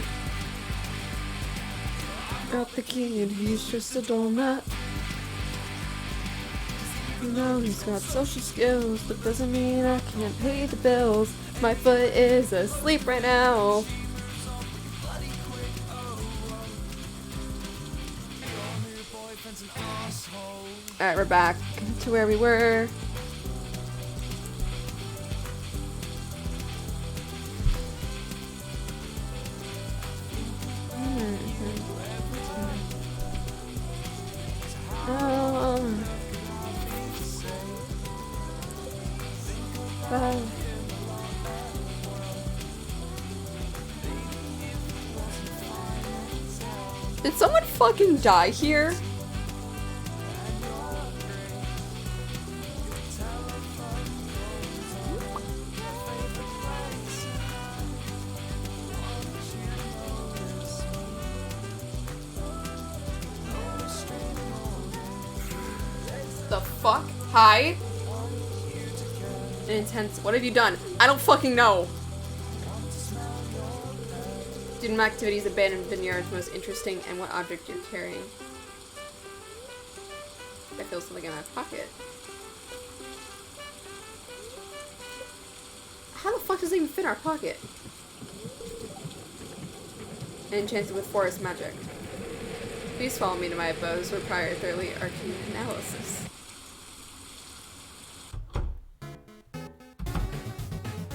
Got the key and he's just a doormat. You know he's got social skills, but doesn't mean I can't pay the bills. My foot is asleep right now. Alright, we're back to where we were. Did someone fucking die here? The fuck? Hi? An intense. What have you done? I don't fucking know. Student activities, abandoned vineyards, most interesting, and what object you're carrying. I feel something in my pocket. How the fuck does it even fit in our pocket? and enchanted with forest magic. Please follow me to my abodes require thoroughly arcane analysis.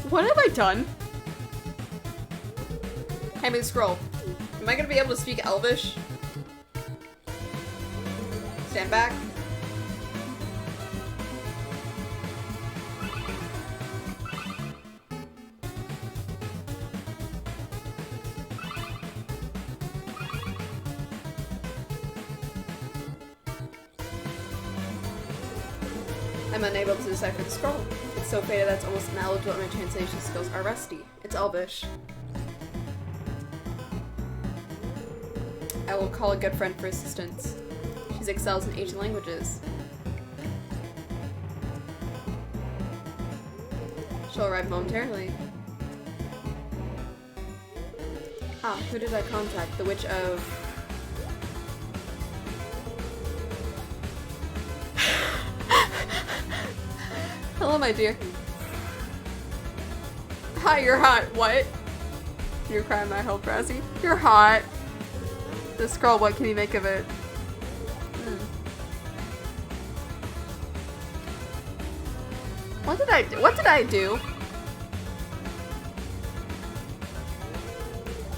What have I done? Hand me the scroll. Am I gonna be able to speak Elvish? Stand back. I'm unable to decipher the scroll. It's so faded that it's almost ineligible and my translation skills are rusty. It's Elvish. I will call a good friend for assistance. She excels in ancient languages. She'll arrive momentarily. Ah, who did I contact? The Witch of... Hello, my dear. Hi, you're hot. What? You're crying my hope, Razzie. You're hot. This girl, what can you make of it? What did I do? What did I do?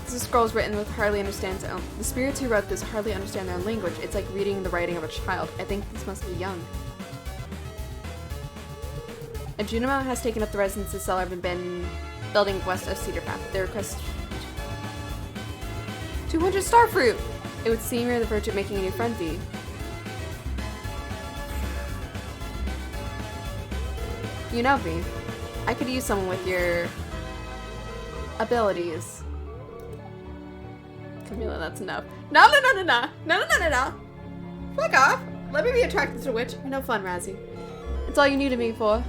This scroll is written with hardly understands. The spirits who wrote this hardly understand their own language. It's like reading the writing of a child. I think this must be young. A Junimo has taken up the residence of the cellar and been building west of Cedar Path. They request 200 starfruit! It would seem you're on the verge of making a new friend, V. You know, V, I could use someone with your abilities. Camila, that's enough. No, no, no, no, no. No, no, no, no, no. Fuck off. Let me be attracted to a witch. You're no fun, Razzie. It's all you needed me for.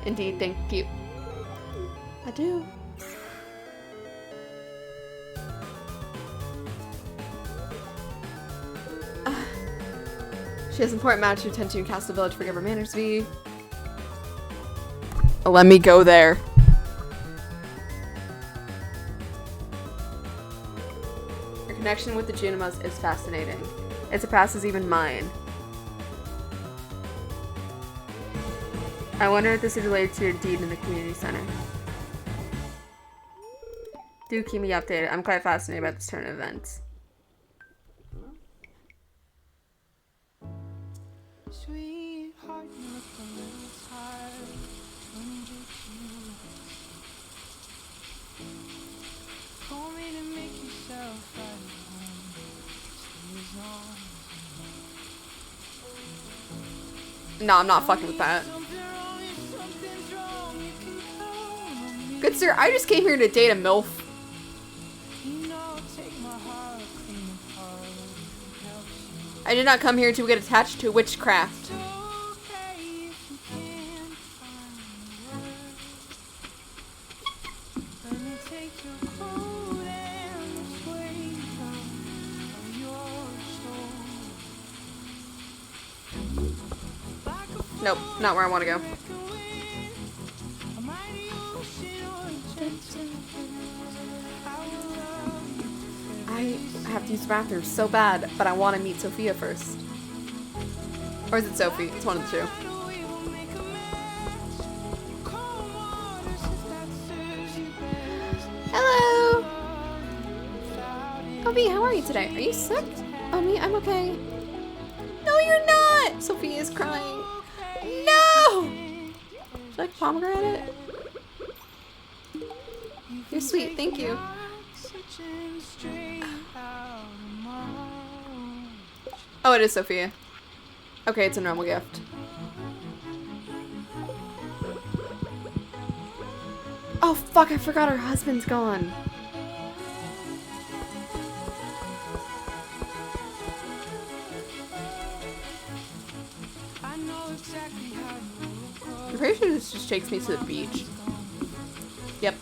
Indeed, thank you. I do. She has important matters to attend to in Castle Village. Forgive her manners, V. Let me go there. Your connection with the Junimos is fascinating. It surpasses even mine. I wonder if this is related to your deed in the community center. Do keep me updated. I'm quite fascinated about this turn of events. Sweetheart, you look a little tired. Told me to make yourself at home. No, I'm not fucking with that. Good sir, I just came here to date a MILF. I did not come here to get attached to witchcraft. Nope, not where I want to go. I have to use the bathroom so bad, but I want to meet Sophia first. Or is it Sophie? It's one of the two. Hello! Oh, V, how are you today? Are you sick? Oh, me? I'm okay. No, you're not! Sophia is crying. No! Would you like pomegranate? You're sweet, thank you. Oh, it is Sophia. Okay, it's a normal gift. Oh fuck, I forgot her husband's gone. I'm pretty sure this just takes me to the beach. Yep.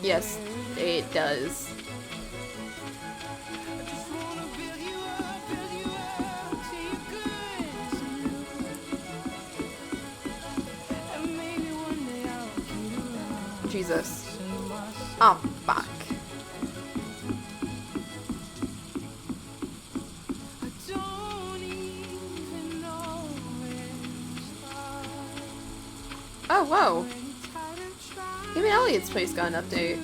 Yes, it does. Jesus. Oh, fuck. Oh, whoa. Even Elliot's place got an update.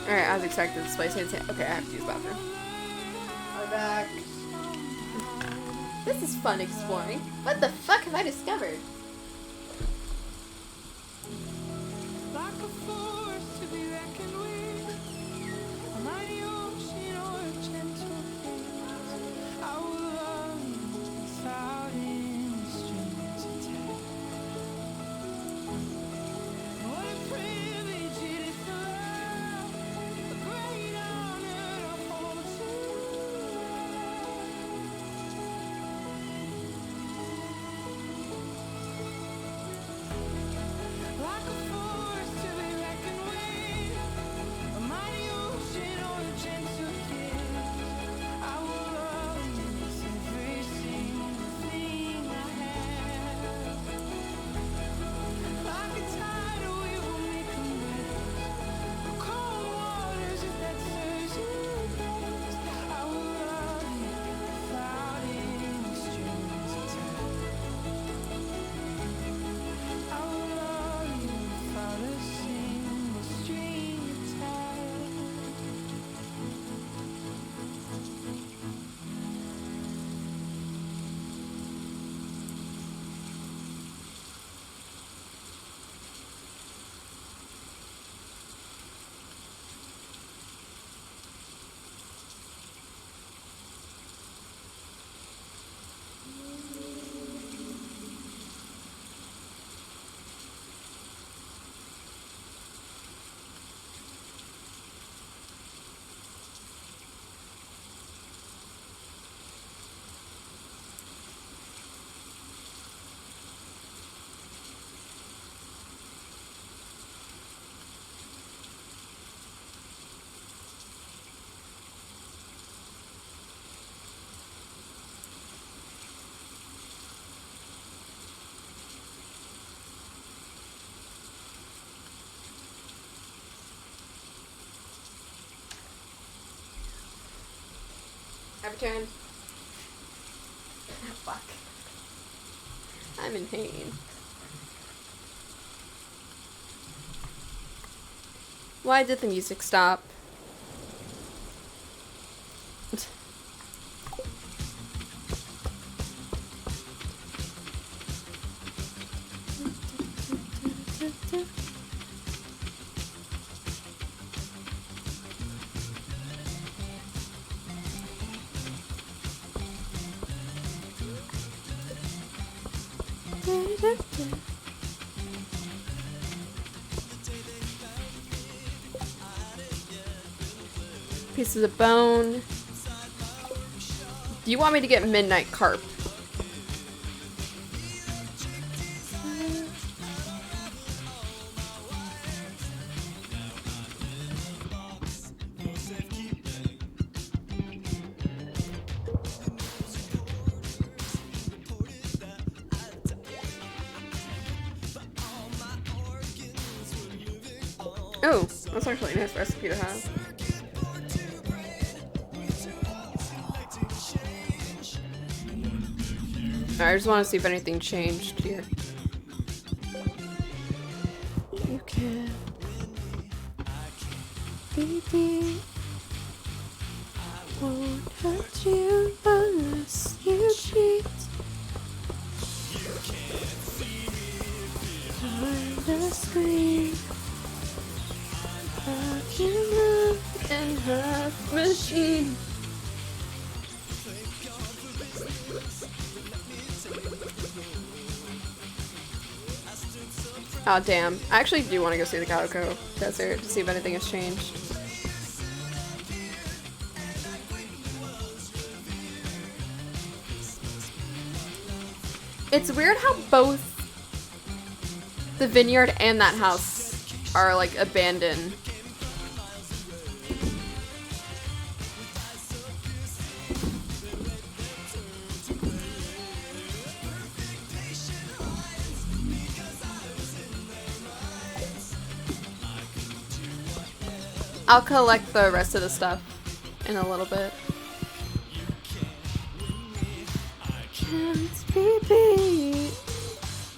Alright, as expected, this place hits it. Okay, I have to use the bathroom. I'm back. This is fun exploring. What the fuck have I discovered? Have a turn. Fuck. I'm in pain. Why did the music stop? Pieces of bone. Do you want me to get midnight carp? Oh, that's actually a nice recipe to have. I just want to see if anything changed here. You can't be deep. Won't hurt you unless you cheat. Behind the screen, I can live in half machine. Oh damn. I actually do want to go see the Calico Desert to see if anything has changed. It's weird how both the vineyard and that house are like abandoned. I'll collect the rest of the stuff in a little bit.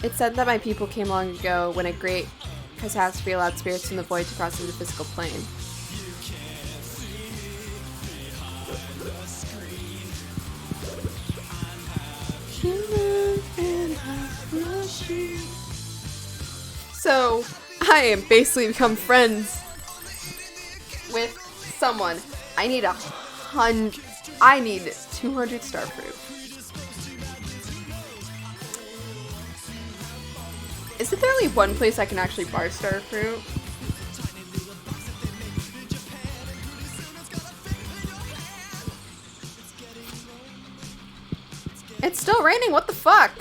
It said that my people came long ago when a great catastrophe allowed spirits from the void to cross into the physical plane. So, I am basically become friends with someone. I need 200 star fruit. Isn't there only one place I can actually bar star fruit? It's still raining, what the fuck?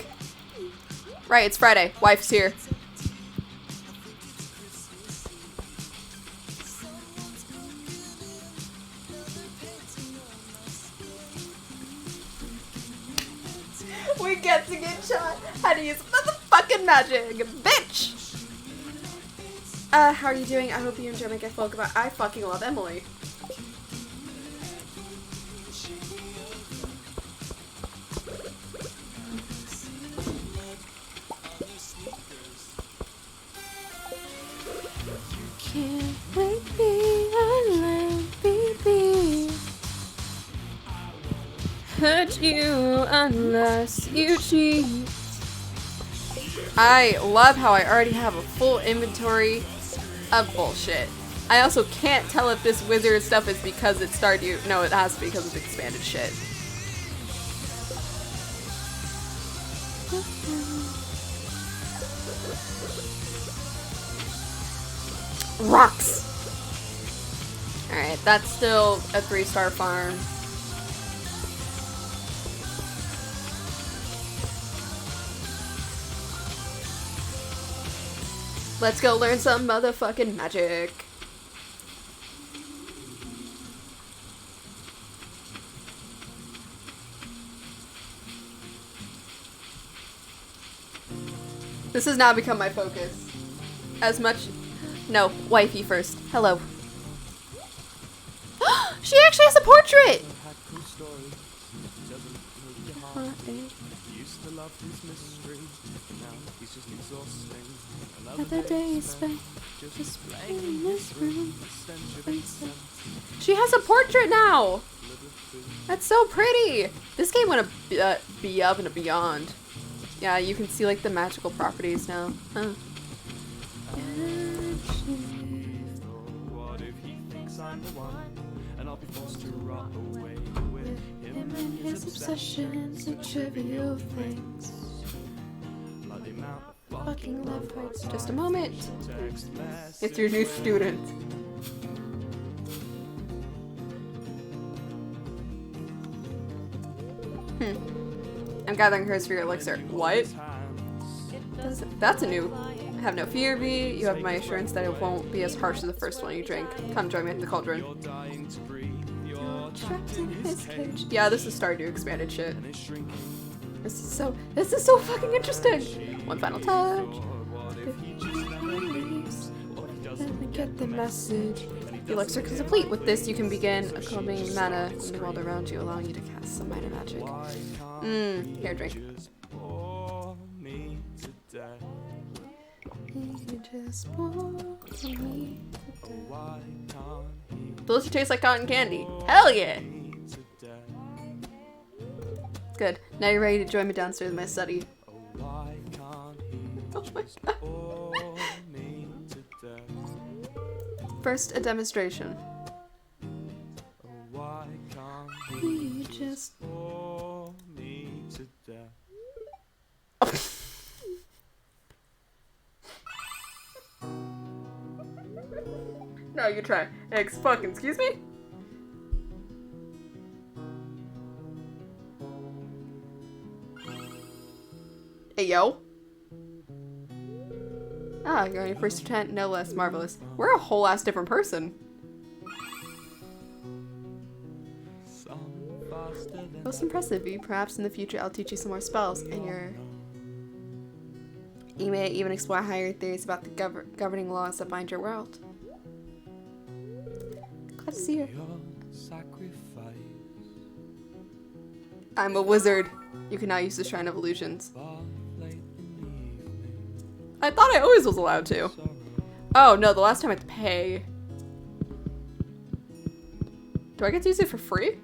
Right, it's Friday. Wife's here. We get to get shot. How to use motherfucking magic, bitch! How are you doing? I hope you enjoy my gift book about I fucking love Emily. Can't wait, be alone, baby. Hurt you unless you cheat. I love how I already have a full inventory of bullshit. I also can't tell if this wizard stuff is because it's Stardew. No, it has to be because it's expanded shit. Rocks! Alright, that's still a 3-star farm. Let's go learn some motherfucking magic. This has now become my focus. As much... No, wifey first. Hello. She actually has a portrait! Other days spent just playing in this room. She has a portrait now! That's so pretty! This game went be up and beyond. Yeah, you can see like the magical properties now. Huh. Him and his obsessions of trivial things. Fucking love hurts. Just a moment. It's your new student. I'm gathering hers for your elixir. What? That's a new. I have no fear of you. You have my assurance that it won't be as harsh as the first one you drank. Come join me at the cauldron. Trapped in his cage. Yeah, this is Stardew expanded shit. This is so fucking interesting. One final touch. Then we get the message. The elixir is complete. With this, you can begin a calming mana in the world around you, allowing you to cast some minor magic. Here, drink. Delicious tastes like cotton candy. Hell yeah! Good. Now you're ready to join me downstairs in my study. Oh my god. First, a demonstration. We just... No, you try. Excuse me? Hey, yo. Ah, you're on your first attempt, no less marvelous. We're a whole ass different person. Most impressive. Perhaps in the future I'll teach you some more spells, and you may even explore higher theories about the governing laws that bind your world. Glad to see you. your sacrifice. I'm a wizard. You can now use the Shrine of Illusions. But late in the evening, I thought I always was allowed to. sorrow. Oh no, the last time I had to pay. Do I get to use it for free?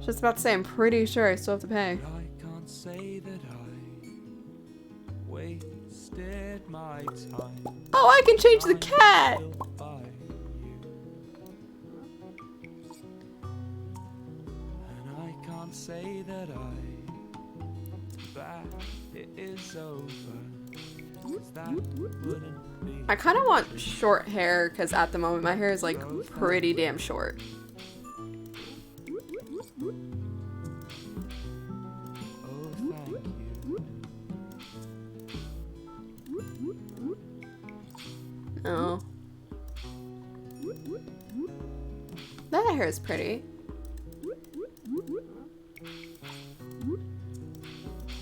Just about to say, I'm pretty sure I still have to pay. But I can't say that I wasted my time. Oh, I can change the cat! Built by you. And I can't say that it is over. 'Cause that wouldn't be. I kind of want short hair because at the moment my hair is like pretty damn short. Oh, thank you. Oh. That hair is pretty.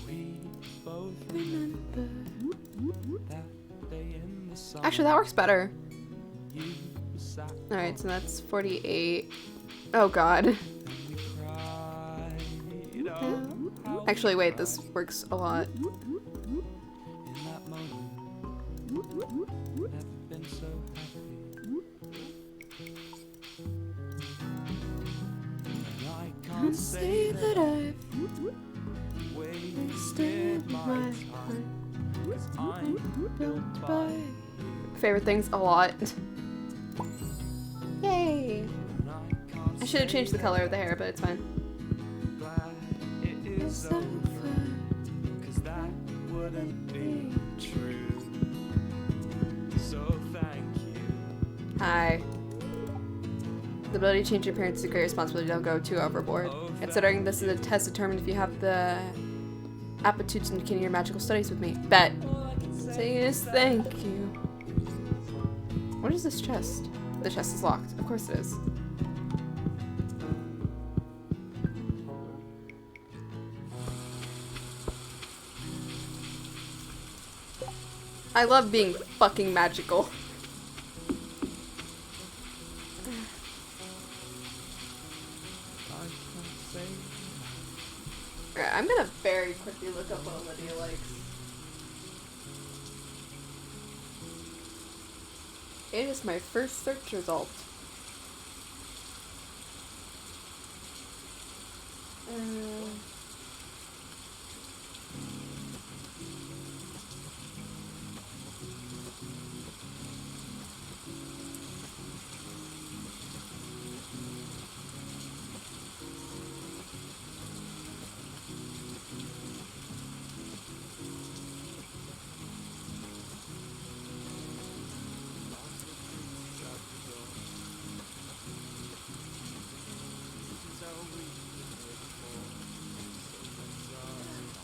We both remember that day in the sun. Actually, that works better. You sat Alright, so that's 48. Oh god. and we cried. Oh, how Actually, wait, this works a lot. in that moment, never been so happy. And I can't say that I've wasted my time. 'Cause I'm built by. favorite things a lot. Yay! And I can't I should have say changed the color of the hair, but it's fine. glad it is over. 'Cause that wouldn't be true. So thank you. Hi. The ability to change your appearance is a great responsibility. Don't go too overboard. Considering this is a test to determine if you have the aptitudes to continue your magical studies with me. Bet. Say yes, thank you. What is this chest? The chest is locked. Of course it is. I love being fucking magical. I can't say Alright, I'm gonna very quickly look up what Olivia likes. It is my first search result.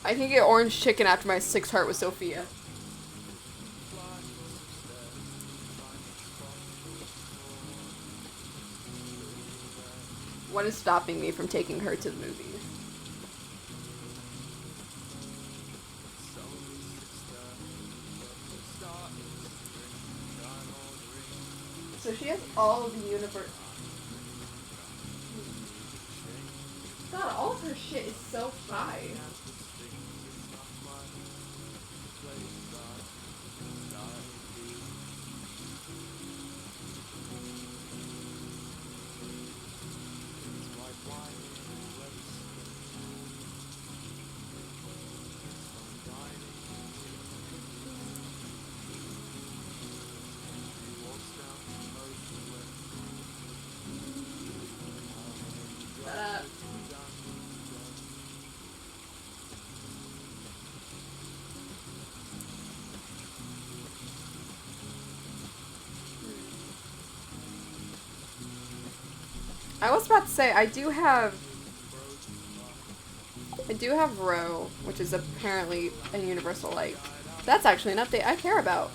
I can get orange chicken after my 6 heart with Sophia. What is stopping me from taking her to the movies? So she has all of the universe. God, all of her shit is so high. I was about to say, I do have Row, which is apparently a universal light. That's actually an update I care about.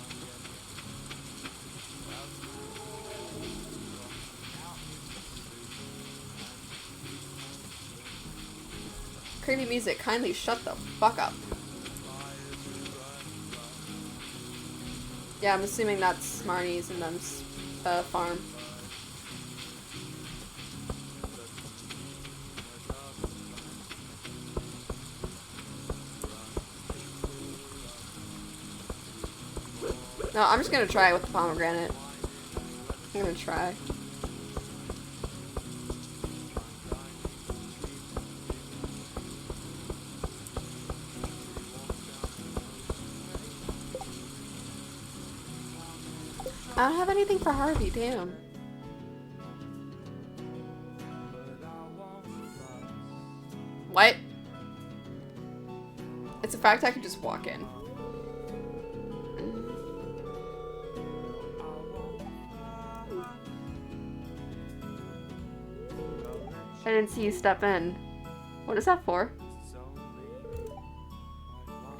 Creepy music, kindly shut the fuck up. Yeah, I'm assuming that's Marnie's and them's farm. No, I'm just gonna try it with the pomegranate. I'm gonna try. I don't have anything for Harvey, damn. What? It's a fact I could just walk in. I didn't see you step in. What is that for?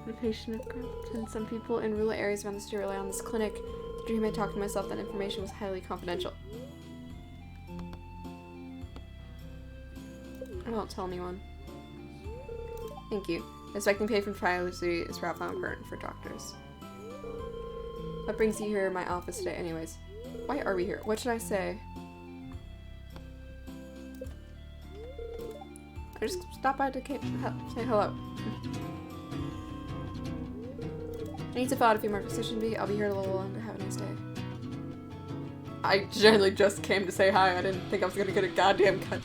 The patient of competence. Some people in rural areas around the city rely on this clinic. The dream I talked to myself that information was highly confidential. I won't tell anyone. Thank you. Expecting pay from privacy is profound important for doctors. What brings you here in my office today anyways? Why are we here? What should I say? I just stopped by to say hello. I need to fill out a few more position B. I'll be here a little longer. Have a nice day. I generally just came to say hi. I didn't think I was gonna get a goddamn cut.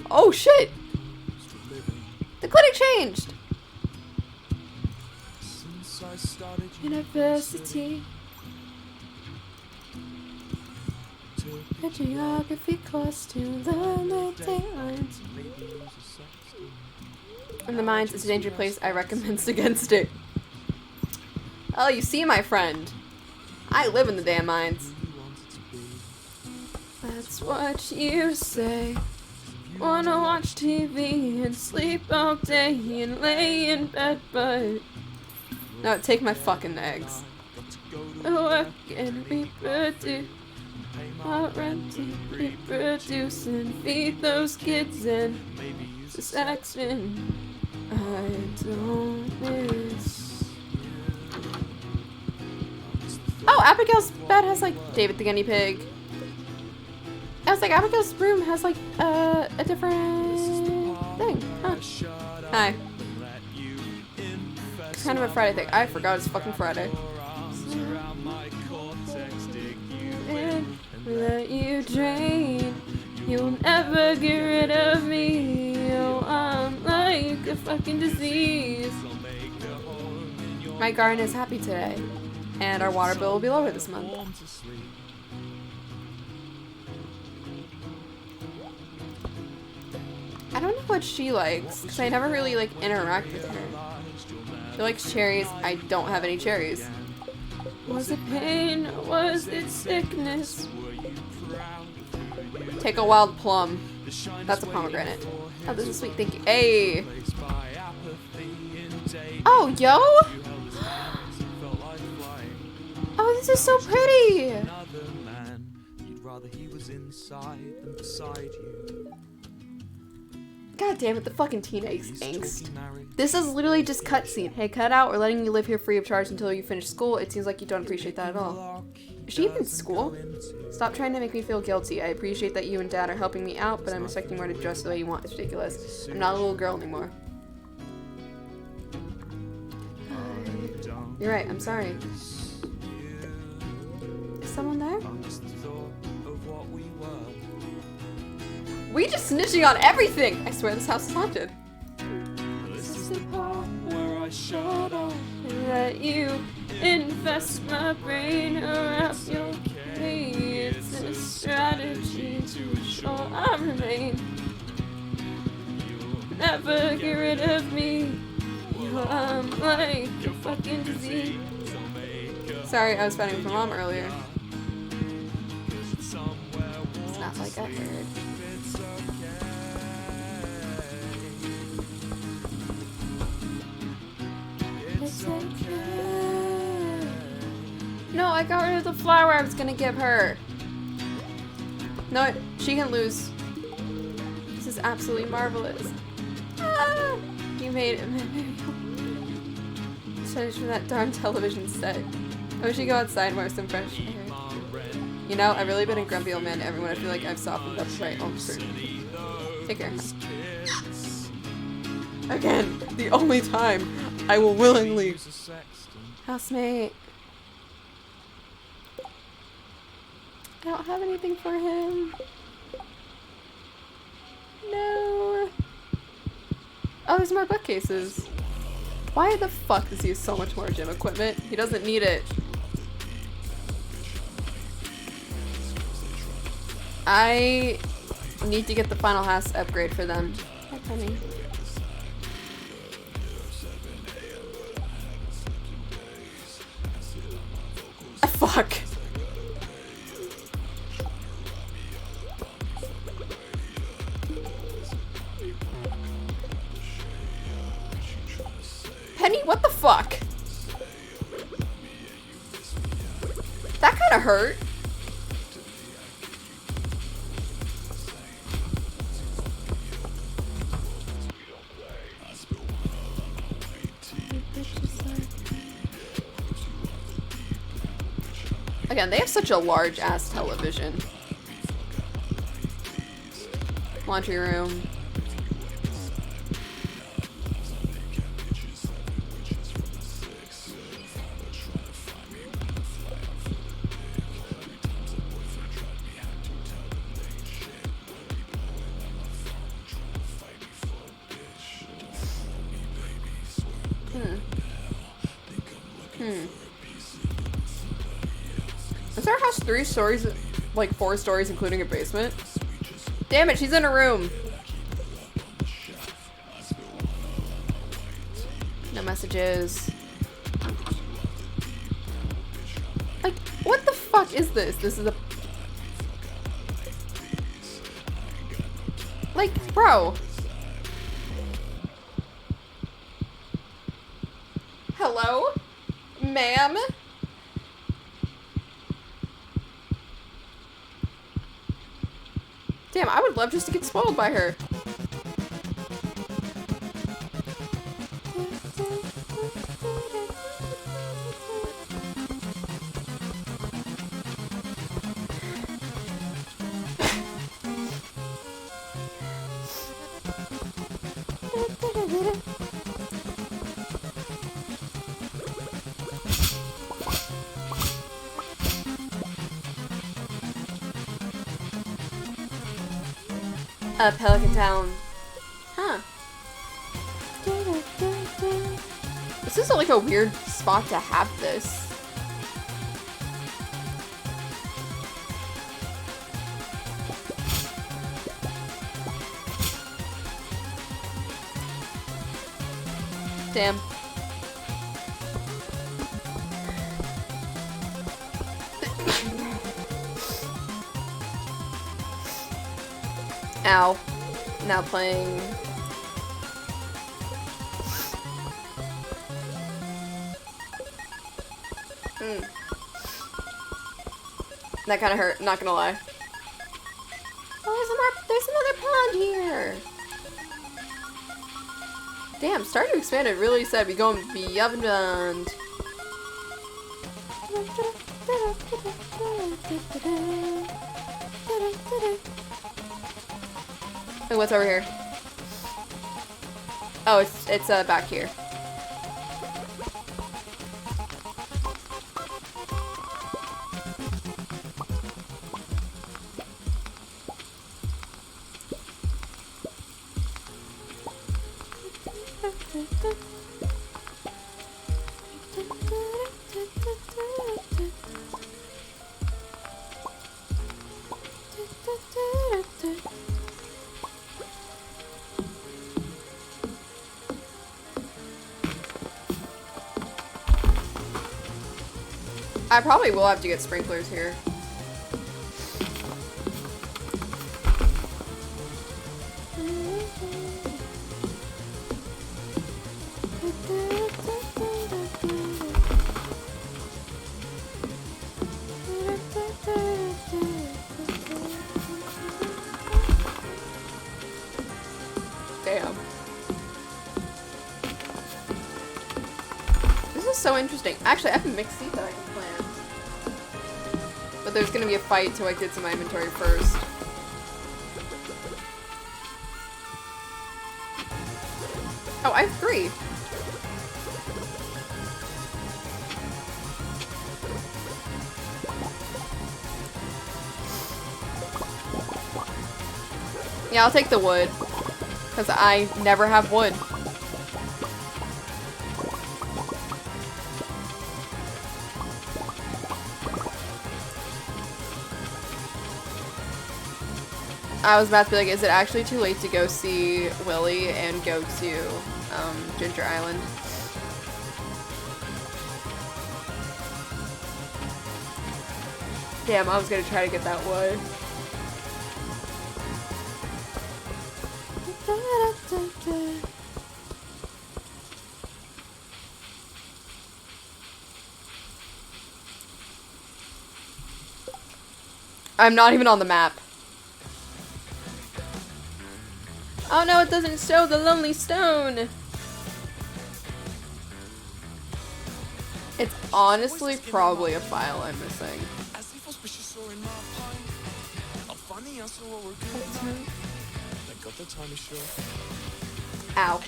Oh shit! The clinic changed! University. A geography course to learn the daylight. In the mines, it's a dangerous place. I recommend against it. Oh, you see, my friend. I live in the damn mines. That's what you say. Wanna watch TV and sleep all day and lay in bed, but no, take my fucking eggs. Work and reproduce. Rent and reproduce and feed those kids and this action I don't miss. Oh, Abigail's bed has like David the guinea pig. I was like, Abigail's room has like a different thing. Huh. Hi. It's kind of a Friday thing. I forgot it's fucking Friday. Let you drain. You'll never get rid of me. Oh, I'm like a fucking disease. My garden is happy today, and our water bill will be lower this month. I don't know what she likes, because I never really like interact with her. She likes cherries. I don't have any cherries. Was it pain? Was it sickness? Take a wild plum. That's a pomegranate. Oh, this is sweet. Thank you. Hey. Oh, yo. Oh, this is so pretty. God damn it, the fucking teenage angst. This is literally just cutscene. Hey, cut out. We're letting you live here free of charge until you finish school. It seems like you don't appreciate that at all. Is she even in school? Stop trying to make me feel guilty. I appreciate that you and Dad are helping me out, but I'm expecting more to dress the way you want. It's ridiculous. I'm not a little girl anymore. You're right, I'm sorry. Is someone there? We just snitching on everything! I swear this house is haunted. This is the part where I shut up and let you infest my brain around your cage. It's a strategy to ensure I remain. Never get rid of me. I'm like a fucking disease. Sorry, I was fighting with my mom earlier. It's not like I heard. It's okay. No, I got rid of the flower I was gonna give her. No, she can lose. This is absolutely marvelous. Ah, you made it. Finish from that darn television set. I wish you go outside where some fresh air. You know, I've really been a grumpy old man to everyone. I feel like I've softened up right on certain. Take care. Again, the only time I will willingly. Housemate. I don't have anything for him. No. Oh, there's more bookcases. Why the fuck does he have so much more gym equipment? He doesn't need it. I need to get the final house upgrade for them. Hi, Penny. Fuck. Penny, what the fuck? That kind of hurt. Again, they have such a large ass television. Laundry room. Is our house 3 stories, like 4 stories, including a basement? Damn it, she's in a room. No messages. Like, what the fuck is this? This is a... Like, bro. Hello? Ma'am? Damn, I would love just to get spoiled by her. Pelican Town. Huh. This is like a weird spot to have this. Damn. Ow. Now playing. That kind of hurt, not gonna lie. Oh, there's another pond here. Damn, Stardew Expanded really said we going beyond. Hey, what's over here? Oh, it's back here. I probably will have to get sprinklers here. Damn. This is sounds so interesting. Actually, I have a mixed seat that I can plan. But there's gonna be a fight, so I get to my inventory first. Oh, I have 3. Yeah, I'll take the wood. Because I never have wood. I was about to be like, is it actually too late to go see Willy and go to Ginger Island? Damn, I was gonna try to get that wood. I'm not even on the map. Oh no, it doesn't show the lonely stone! It's honestly probably a file I'm missing. Ow.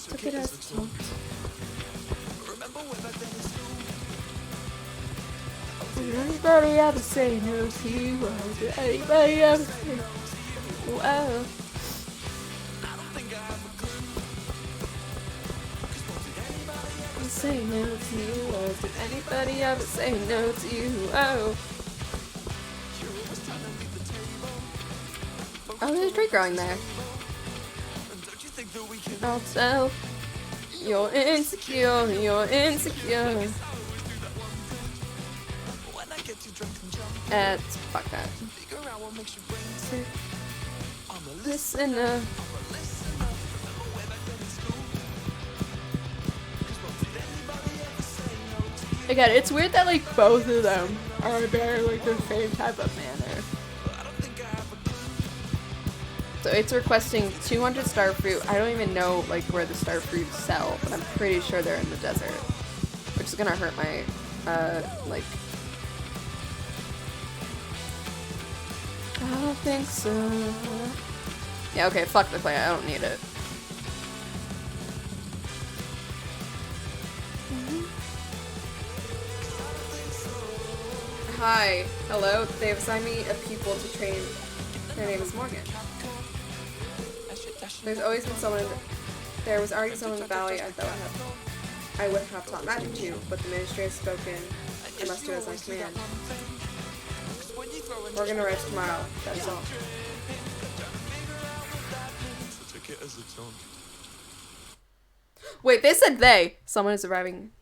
Took it as a taunt. Did anybody ever say no to you? Did anybody ever say wow? Say no to you, or did anybody ever say no to you? Oh. Oh, there's a tree growing there. I'll tell. You're insecure, you're insecure. Fuck that. Listener. Again, it's weird that like both of them are very like the same type of manner. So it's requesting 200 star fruit. I don't even know like where the star fruits sell, but I'm pretty sure they're in the desert, which is gonna hurt my like. I don't think so. Yeah, okay, fuck the clay. I don't need it. Hi. Hello. They've assigned me a pupil to train. Their name is Morgan. There's always been someone there was already someone in the valley I thought I would have taught magic to, but the ministry has spoken. I must do as I command. We're gonna rest tomorrow. That's all. Wait, they said they. Someone is arriving.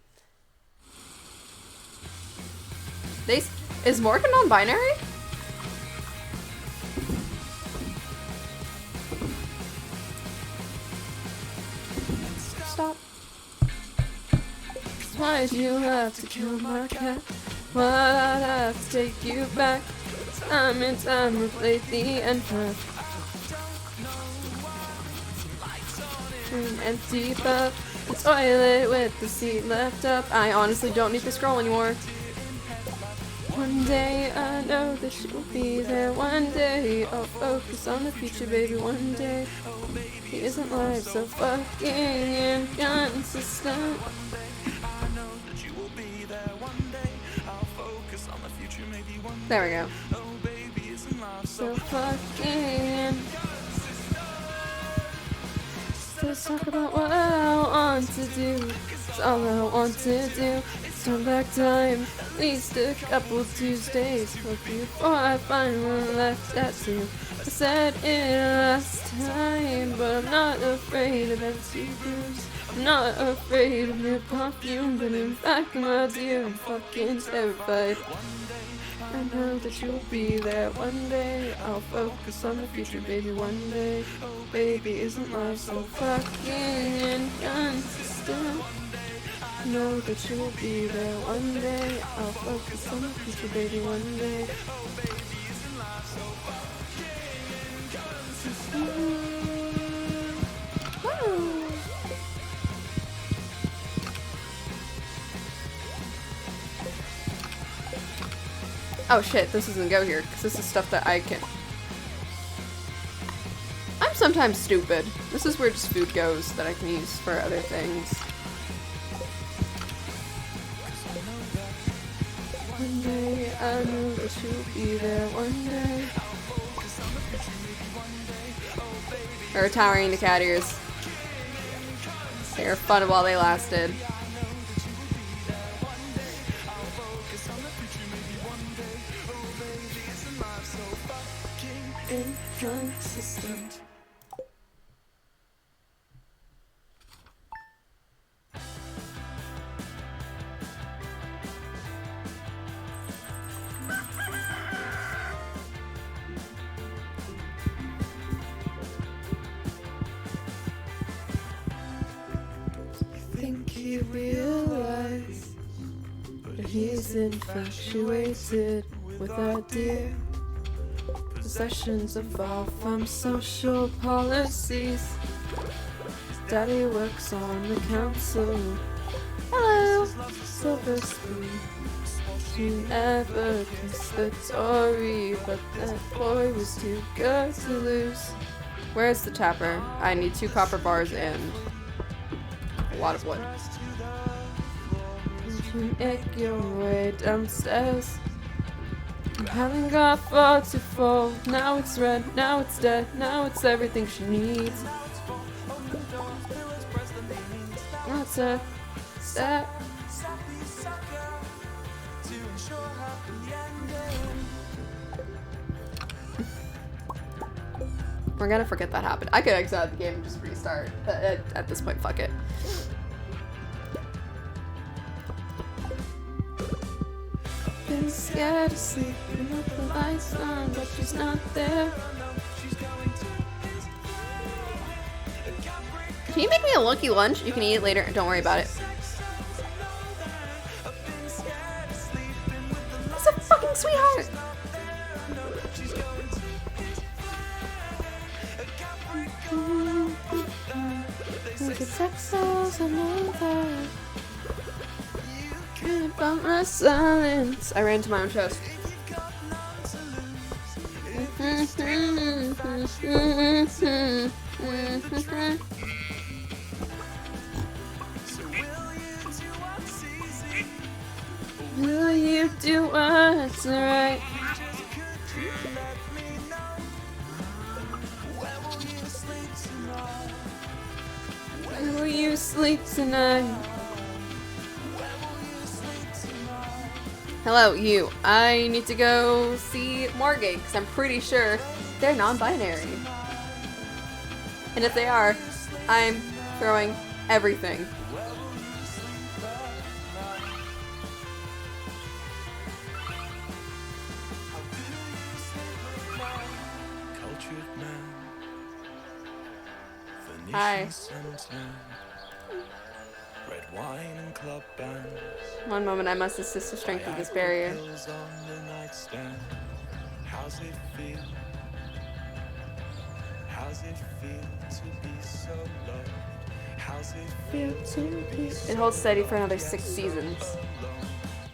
They is Morgan non-binary? Stop. Why'd you have to kill my cat? Why'd I have to take you back? Time and time replayed the Empire. An empty butt, the toilet with the seat left up. I honestly don't need to scroll anymore. One day I know that you'll be there. One day I'll focus on the future, baby. One day isn't life so fucking inconsistent? There we go. So fucking. Let's talk about what I want to do. It's all I want to do. It's turn back time. At least a couple Tuesdays before I find one left at 2. I said it last time, but I'm not afraid of empty booze. I'm not afraid of your perfume, but in fact, my dear, I'm fucking terrified. I know that you'll be there one day. I'll focus on the future, baby, one day. Baby, isn't life so fucking inconsistent? I know that you'll be there one day. I'll focus on the future, baby, one day. Oh shit, this doesn't go here, because this is stuff that I can... I'm sometimes stupid. This is where just food goes that I can use for other things. One day I know that you'll be there one day. There are towering the cat ears. They were fun while they lasted. Inconsistent. Think you realize that he's infatuated with that dear. Possessions evolve from social policies. Daddy works on the council. Hello, silver spoon. She never kissed the Tory, but that boy was too good to lose. Where's the tapper? I need 2 copper bars and a lot of wood. You make your way downstairs. You haven't got far to fall. Now it's red, now it's dead, now it's everything she needs. Now it's a step. We're gonna forget that happened. I could exit out of the game and just restart, but at this point, fuck it. Been scared to sleep with the lights on, but she's not there. Can you make me a lunky lunch? You can eat it later. Don't worry about it. He's a fucking sweetheart. Look at textiles, I know that. About my silence. I ran into my own chest. Will you do what's right? Where will you sleep tonight? Hello, you. I need to go see Morgan, because I'm pretty sure they're non-binary. And if they are, I'm throwing everything. Hi. Red wine and club bands. One moment, I must assist to strengthen this barrier. How's it feel? How's it feel to be so low? How's it feel to be? It holds steady for another 6 seasons.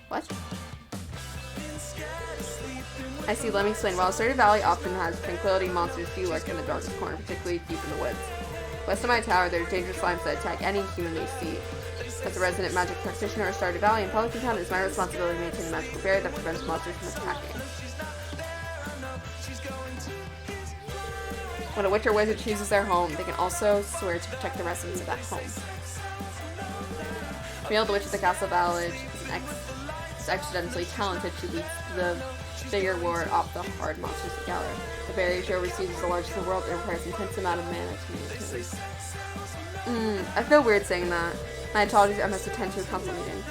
What? I see. Let me explain. While Stardew Valley often has tranquility, monsters do lurk in the darkest corner, particularly deep in the woods. West of my tower, there are dangerous slimes that attack any human they see. As a resident magic practitioner of Stardew Valley and Pelican Town, it is my responsibility to maintain a magical barrier that prevents monsters from attacking. When a witch or wizard chooses their home, they can also swear to protect the residents of that home. Camille, the witch of the castle village, is accidentally talented to lead the bigger war off the hard monsters to gather. The barrier she oversees is the largest in the world and requires an intense amount of mana to maintain. I feel weird saying that. My apologies, I must attend to a council meeting.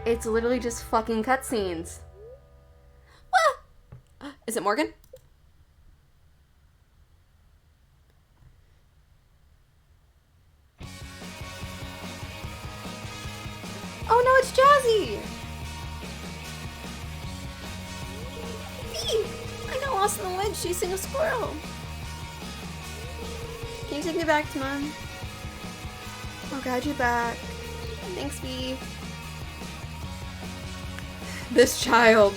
It's literally just fucking cutscenes. Ah! Is it Morgan? Oh no, it's Jazzy! I got lost in the woods chasing a squirrel. Can you take me back to Mom? Oh god, you're back. Thanks, B. This child.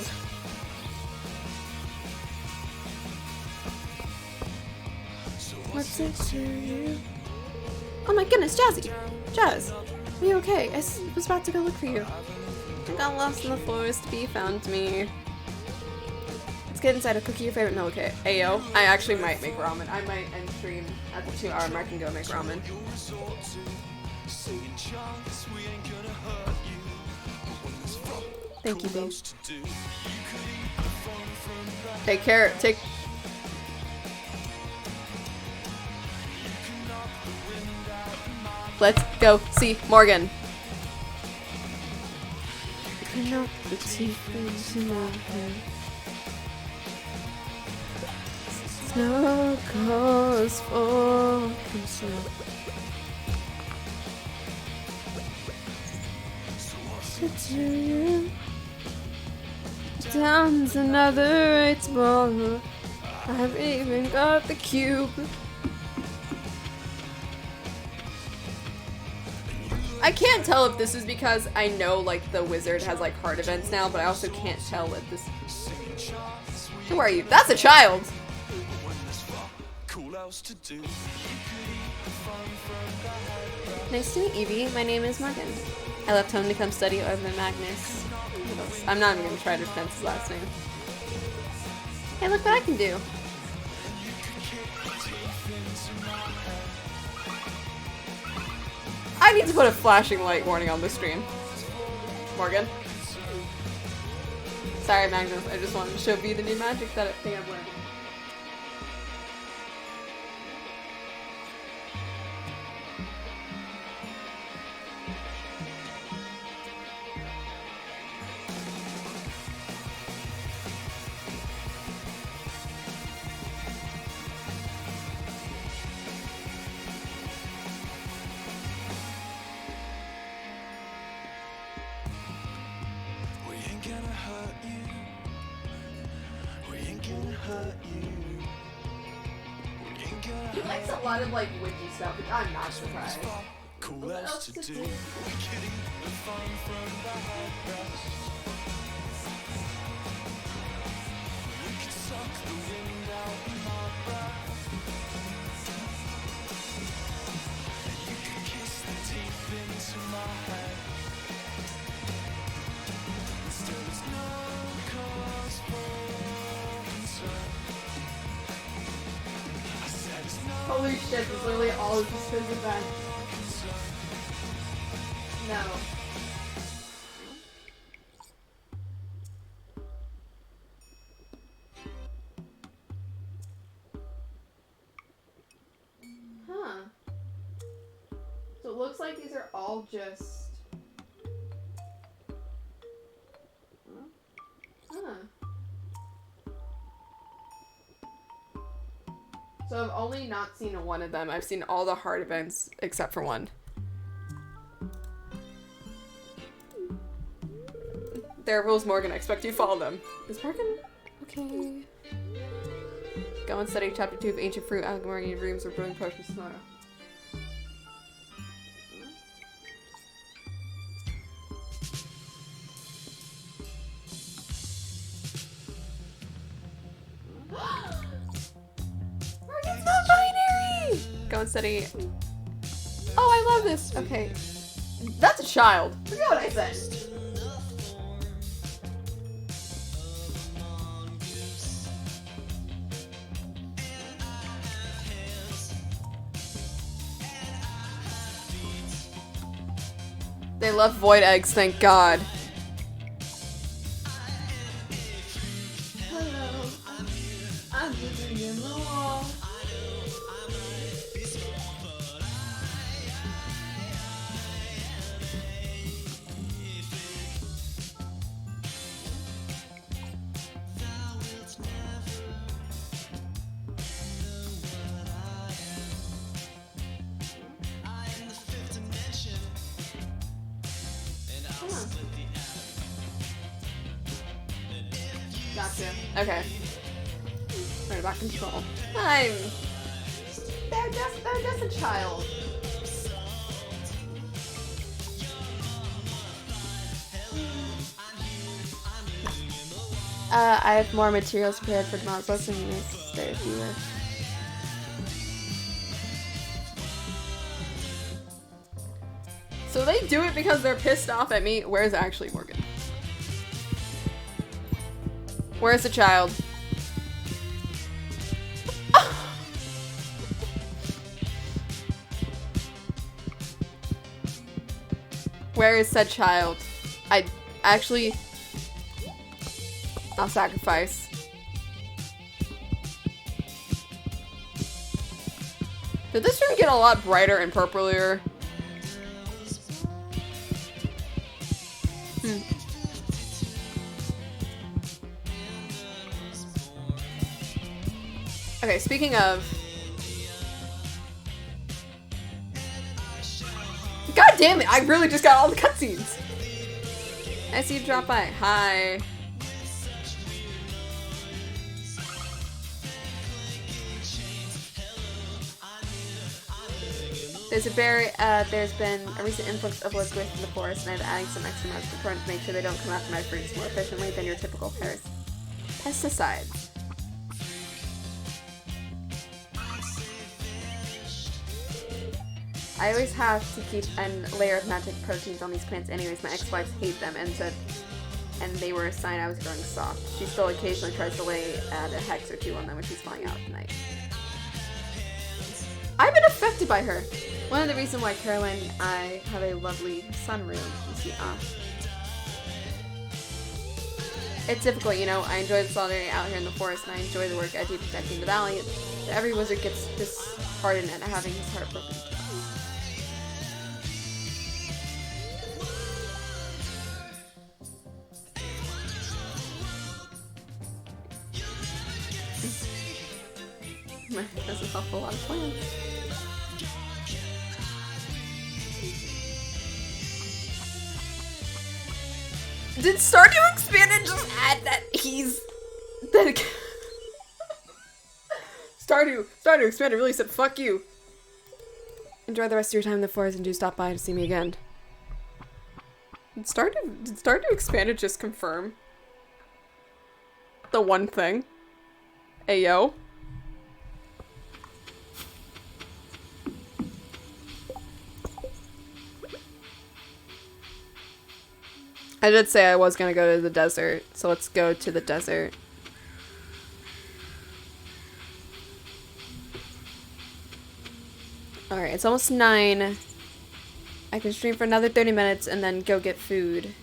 What's it to you? Oh my goodness, Jazzy! Jazz, are you okay? I was about to go look for you. I got lost in the forest. B found me. Let's get inside. A cookie, your favorite meal. Okay. Ayo. I actually might make ramen. I might end stream at the 2-hour mark and go make ramen. Thank you, babe. Take care. Let's go see Morgan. Knock the teeth into my head. It's no cause for concern. To you, down's another 8 ball. I've even got the cube. I can't tell if this is because I know like the wizard has like heart events now, but I also can't tell if this. Who are you? That's a child. Nice to meet you, Evie. My name is Morgan. I left home to come study over Magnus. I'm not even gonna try to pronounce his last name. Hey, look what I can do. I need to put a flashing light warning on the stream. Morgan. Sorry, Magnus. I just wanted to show you the new magic that thing I'm learning. He likes a lot of like witchy stuff, which I'm not surprised. What else to do? Holy shit, this is literally all of this event. No. Huh. So it looks like these are all just... Huh. So I've only not seen one of them. I've seen all the hard events except for one. There are rules, Morgan. I expect you to follow them. Is Morgan okay? Go and study chapter 2 of Ancient Fruit Alchemy Rooms or Brewing Potions tomorrow. Morgan's not binary! Go and study. Oh, I love this. Okay. That's a child. Forget what I said. They love void eggs, thank God. Hello. I'm living in the wall. Gotcha. Okay. Right, back control. I'm... They're They're just a child. I have more materials prepared for tomorrow's lesson. You may stay if you wish. So they do it because they're pissed off at me. Where's actually Morgan? Where's the child? Where is said child? I actually... I'll sacrifice. Did this room get a lot brighter and purplier? Okay, speaking of... God damn it, I really just got all the cutscenes! I see you drop by. Hi. There's been a recent influx of lizards in the forest, and I've added some extra magical to make sure they don't come after my fruits more efficiently than your typical pesticides. I always have to keep a layer of magic proteins on these plants anyways. My ex-wives hate them and they were a sign I was growing soft. She still occasionally tries to add a hex or two on them when she's flying out at night. I've been affected by her. One of the reasons why Caroline and I have a lovely sunroom. You see, it's difficult, you know. I enjoy the solidarity out here in the forest, and I enjoy the work I do protecting the valley. But every wizard gets disheartened at having his heart broken. That's an awful lot of plans. Did Stardew Expanded just add that he's... Stardew Expanded really said, fuck you. Enjoy the rest of your time in the forest and do stop by to see me again. Did Stardew Expanded just confirm the one thing? Ayo. I did say I was gonna go to the desert, so let's go to the desert. Alright, it's almost 9. I can stream for another 30 minutes and then go get food.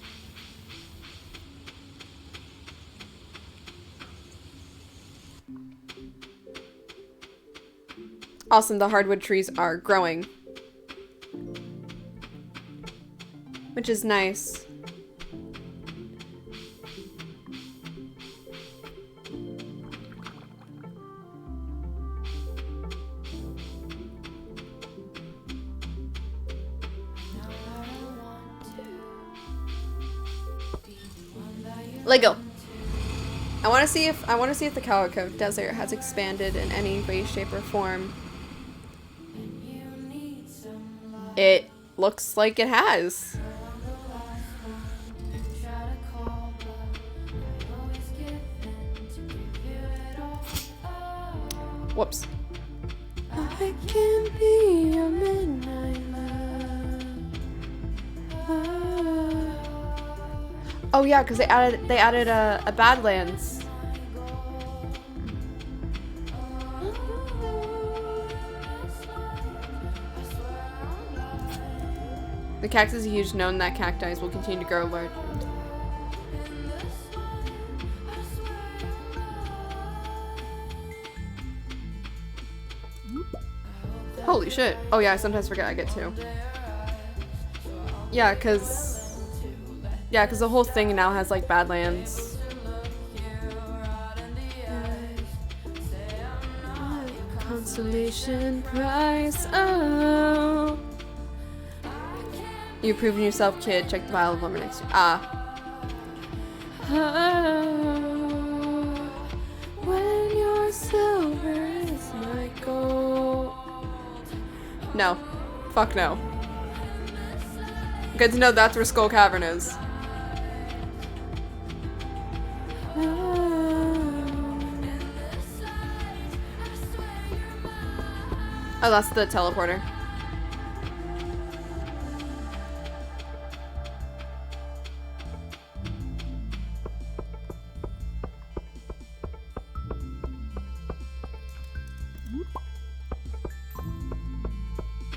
Awesome, the hardwood trees are growing. Which is nice. Lego. I want to see if the Calico Desert has expanded in any way, shape, or form. It looks like it has. Whoops. I can be your midnight love. Oh yeah, because they added a Badlands. The cactus is huge, known that cacti will continue to grow large. Holy shit. Oh yeah, I sometimes forget I get 2. Yeah, cause the whole thing now has like Badlands. Constellation prize. Oh. You've proven yourself, kid. Check the vial of lumber next to you. When your silver is my gold. No. Fuck no. Good to know that's where Skull Cavern is. Oh, that's the teleporter.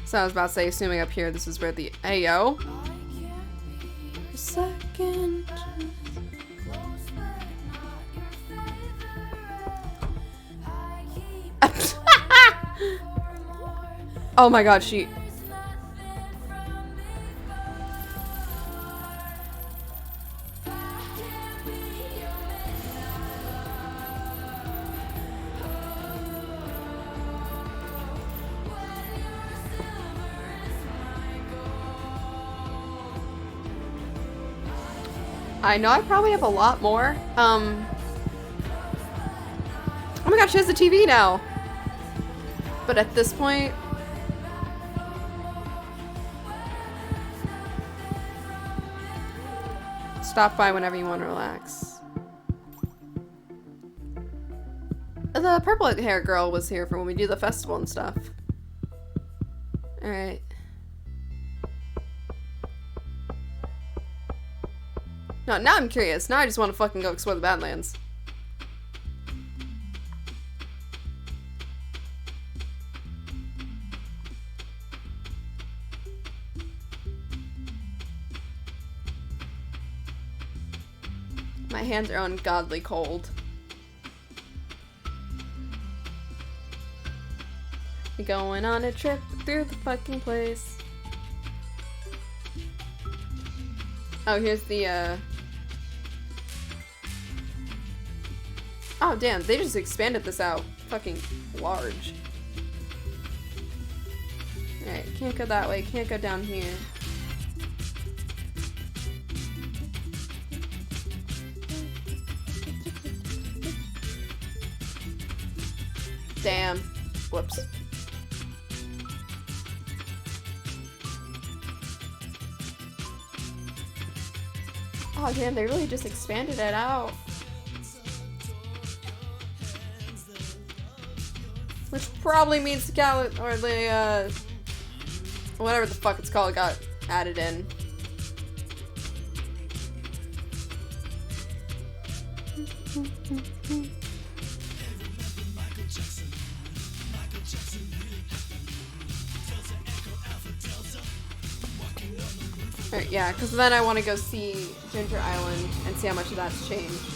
So I was about to say, assuming up here, this is where the Ayo. Second. Oh my god, she. I know I probably have a lot more. Oh my god, she has a TV now. But at this point, stop by whenever you want to relax. The purple hair girl was here for when we do the festival and stuff. Alright. No, now I'm curious. Now I just want to fucking go explore the Badlands. My hands are ungodly cold. We're going on a trip through the fucking place. Oh, here's the, Oh, damn, they just expanded this out. Fucking large. Alright, can't go that way, can't go down here. Damn. Whoops. Oh, damn, they really just expanded it out. Which probably means the or the, whatever the fuck it's called got added in. Alright, yeah, because then I want to go see Ginger Island and see how much of that's changed.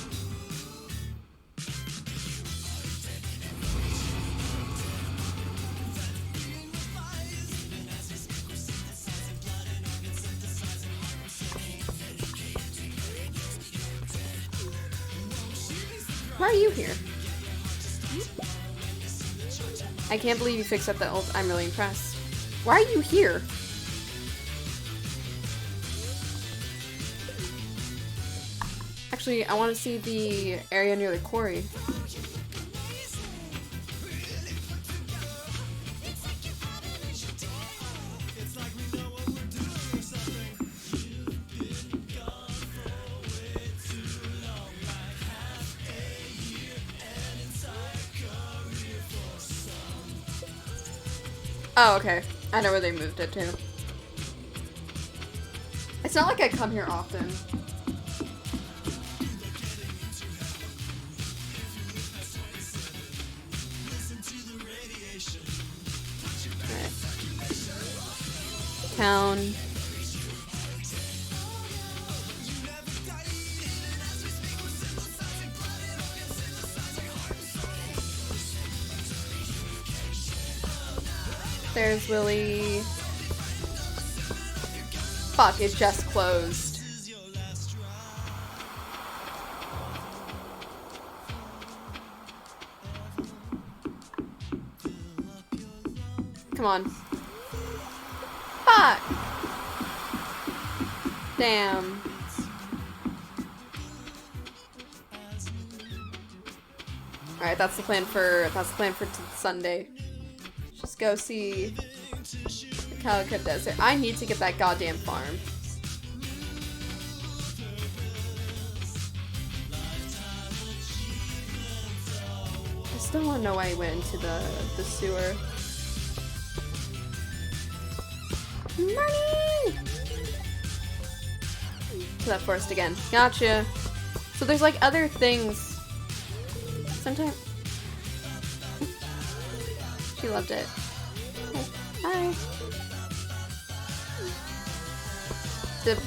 Why are you here? I can't believe you fixed up that ult. I'm really impressed. Why are you here? Actually, I want to see the area near the quarry. Oh, okay. I know where they moved it to. It's not like I come here often. Alright. Town. There's Willie. Fuck, it just closed. Come on. Fuck! Damn. Alright, that's the plan for Sunday. Just go see Calicut Desert. I need to get that goddamn farm. I still want to know why he went into the sewer. Money! To that forest again. Gotcha. So there's like other things. Sometimes. She loved it. Hi.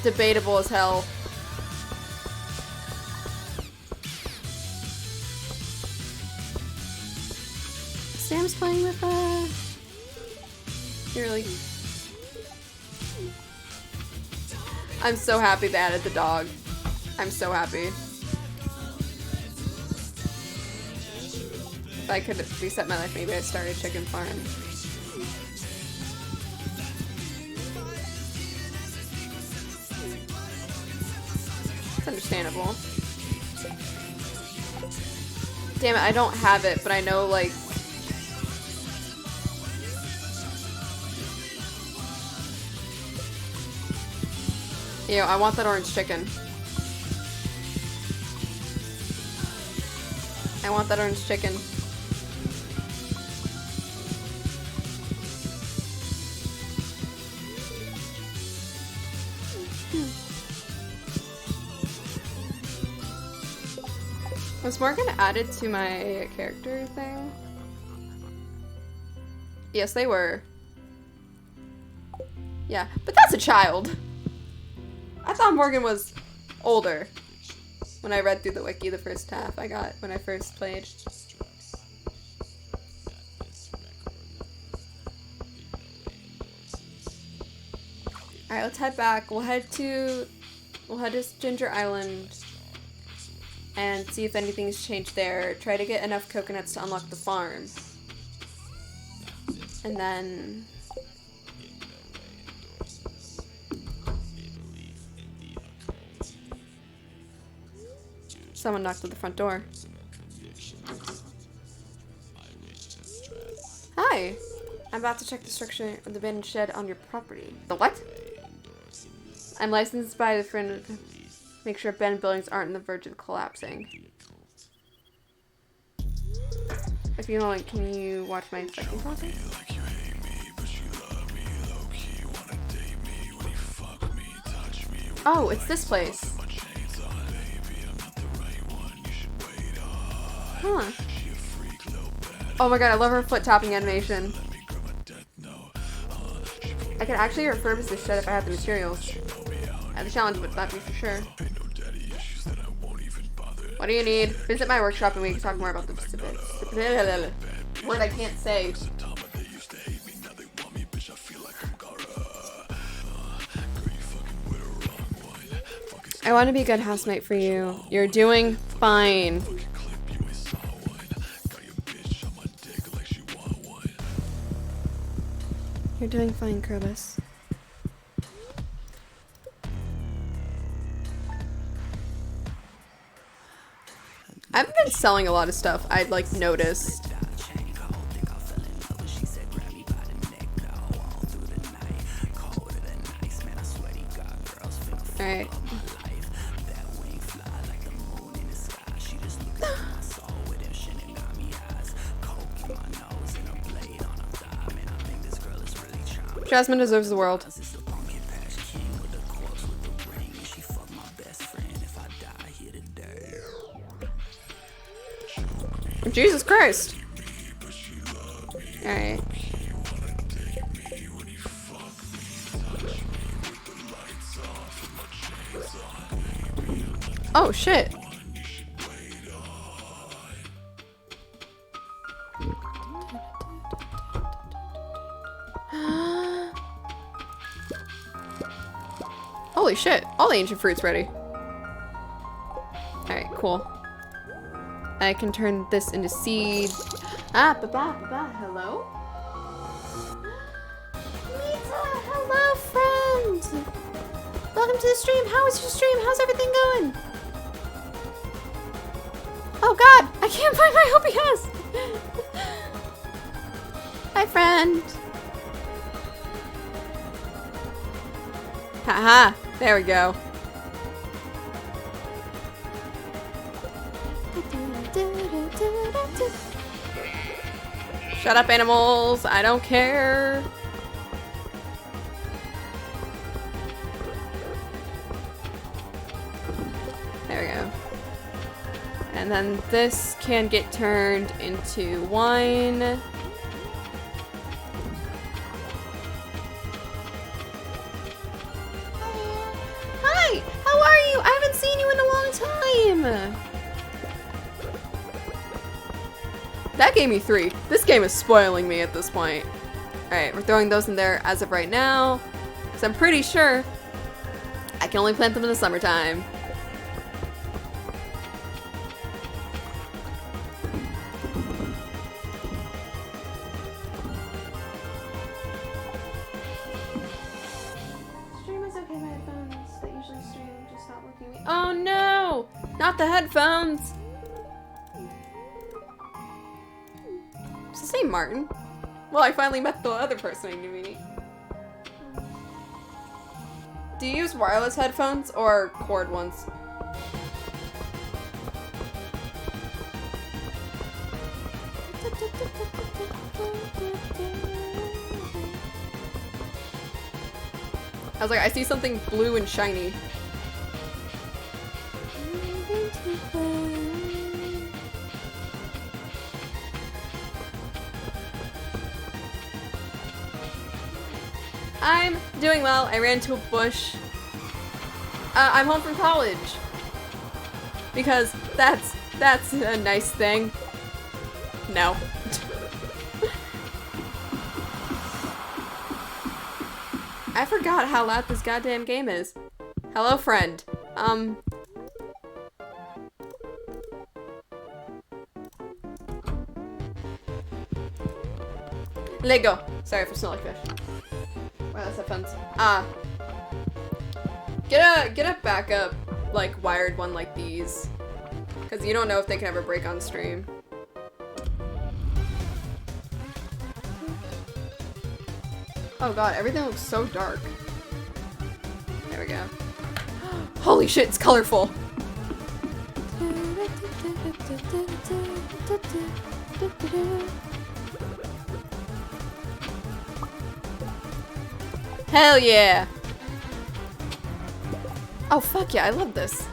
Debatable as hell. Sam's playing with really. I'm so happy they added the dog. I'm so happy. If I could reset my life, maybe I'd start a chicken farm. It's understandable. Damn it, I don't have it, but I know, like... Ew, I want that orange chicken. I want that orange chicken. Was Morgan added to my character thing? Yes, they were. Yeah, but that's a child. I thought Morgan was older when I read through the wiki the first half I got when I first played. Alright, let's head back. We'll head to Ginger Island and see if anything's changed there. Try to get enough coconuts to unlock the farm. And then... Someone knocked at the front door. Hi! I'm about to check the structure of the abandoned shed on your property. The what? I'm licensed by the friend to make sure abandoned buildings aren't on the verge of collapsing. If you want, can you watch my inspection process? Oh, it's this place. Huh. Oh my god, I love her foot tapping animation. I could actually refurbish this shed if I had the materials. I have a challenge with that, for sure. What do you need? Visit my workshop and we can talk more about the specifics. Word I can't say. I want to be a good housemate for you. You're doing fine. You're doing fine, Krobus. I've been selling a lot of stuff I'd like noticed. Alright. Jasmine deserves the world. Jesus Christ. Alright. Oh shit. Holy shit, all the ancient fruit's ready. Alright, cool. I can turn this into seed. Ah, ba-ba, hello? Mita, hello, friend! Welcome to the stream. How is your stream? How's everything going? Oh god, I can't find my OBS! Hi, friend. Haha, there we go. Shut up, animals. I don't care. There we go. And then this can get turned into wine. Hi! How are you? I haven't seen you in a long time! That gave me 3. This game is spoiling me at this point. Alright, we're throwing those in there as of right now. Because I'm pretty sure I can only plant them in the summertime. Stream is okay, my headphones that usually stream just not working. Oh no! Not the headphones! Does it say Martin? Well, I finally met the other person I knew meeting. Do you use wireless headphones or cord ones? I was like, I see something blue and shiny. I'm doing well. I ran into a bush. I'm home from college. Because that's a nice thing. No. I forgot how loud this goddamn game is. Hello, friend. Lego. Sorry for smelling fish. Wow, that's headphones. Get a backup, like, wired one like these. Because you don't know if they can ever break on stream. Oh god, everything looks so dark. There we go. Holy shit, it's colorful! Hell yeah! Oh fuck yeah, I love this.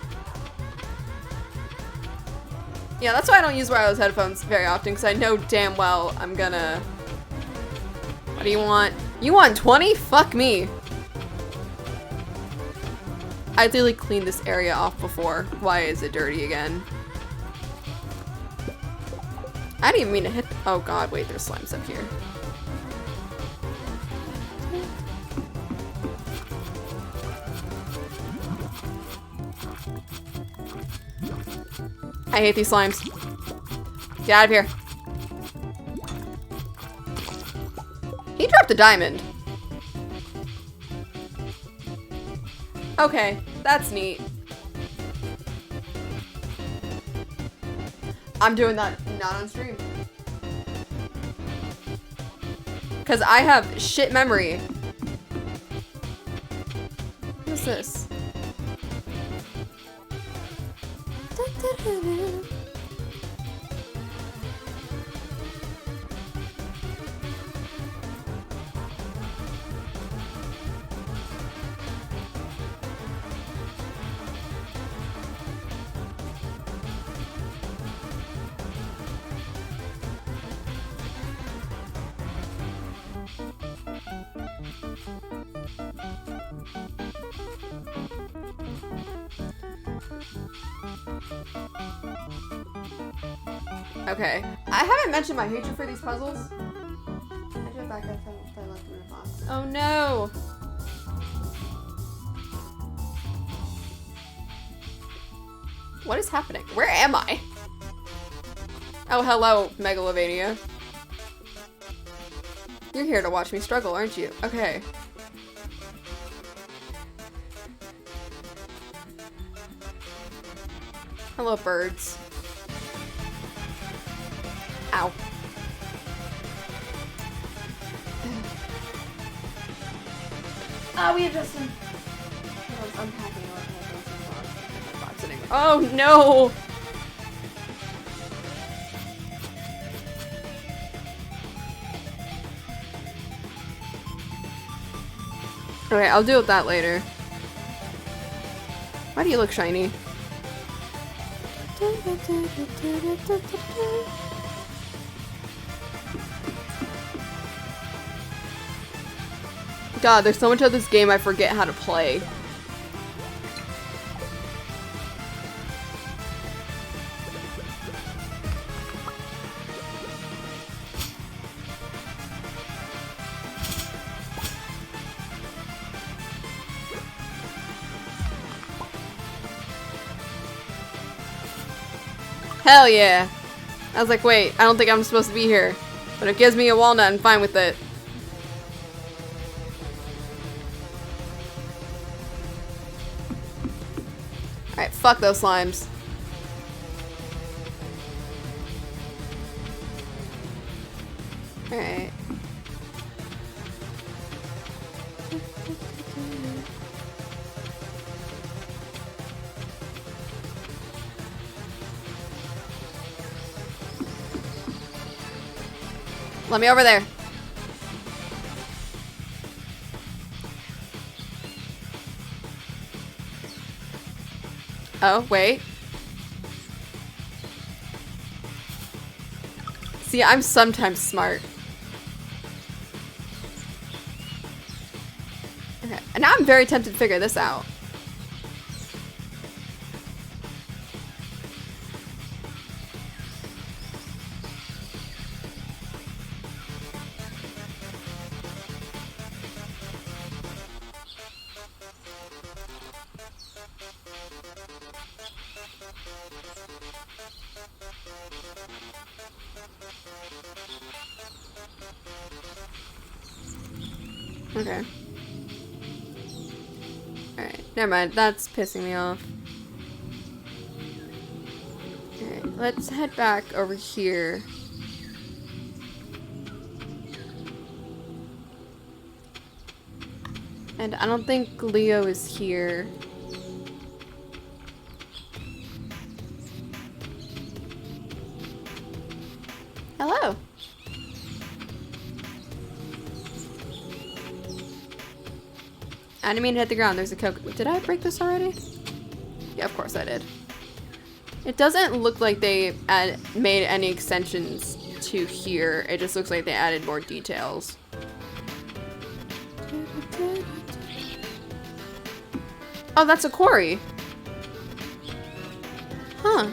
Yeah, that's why I don't use wireless headphones very often, because I know damn well I'm gonna... What do you want? You want 20? Fuck me. I literally cleaned this area off before. Why is it dirty again? I didn't even mean to hit... Oh god, wait, there's slimes up here. I hate these slimes. Get out of here. He dropped a diamond. Okay, that's neat. I'm doing that not on stream. Because I have shit memory. What is this? Okay. I haven't mentioned my hatred for these puzzles. I do it back up if I left them in a box. Oh no! What is happening? Where am I? Oh, hello, Megalovania. You're here to watch me struggle, aren't you? Okay. Hello, birds. Ow. Ah, we have Justin. Oh no! Okay, I'll deal with that later. Why do you look shiny? God, there's so much of this game I forget how to play. Hell yeah! I was like, wait, I don't think I'm supposed to be here. But it gives me a walnut, I'm fine with it. Alright, fuck those slimes. Alright. Let me over there. Oh, wait. See, I'm sometimes smart. Okay, and now I'm very tempted to figure this out. Okay. Alright, never mind. That's pissing me off. Alright, let's head back over here. And I don't think Leo is here. Hello. I didn't mean to hit the ground. There's a coke. Did I break this already? Yeah, of course I did. It doesn't look like they made any extensions to here. It just looks like they added more details. Oh, that's a quarry. Huh.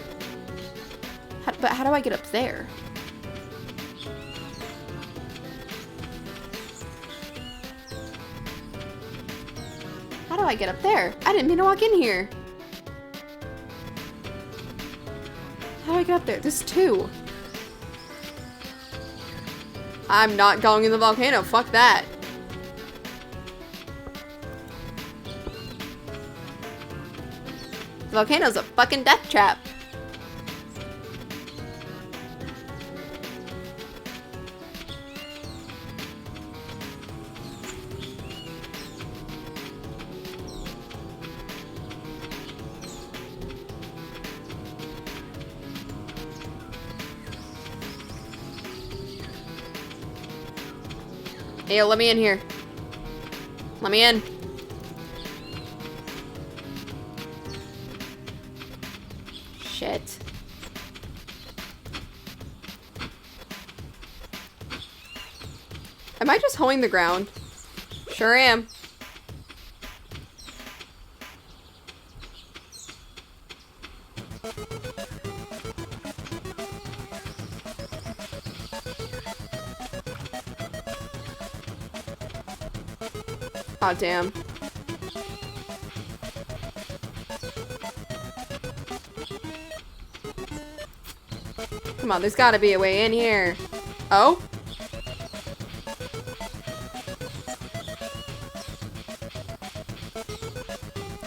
But how do I get up there? How do I get up there? I didn't mean to walk in here. How do I get up there? There's two. I'm not going in the volcano. Fuck that. The volcano's a fucking death trap. Hey, yo, let me in here. Let me in. Shit. Am I just hoeing the ground? Sure am. Aw, damn. Come on, there's gotta be a way in here. Oh?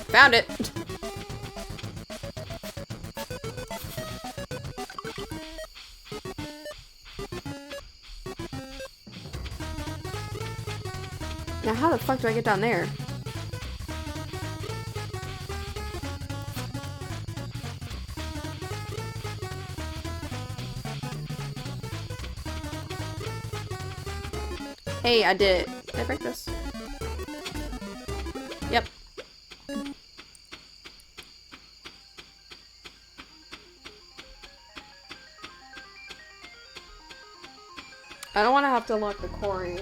Found it. Now how the fuck do I get down there? Hey, I did it. Did I break this? Yep. I don't want to have to unlock the quarry.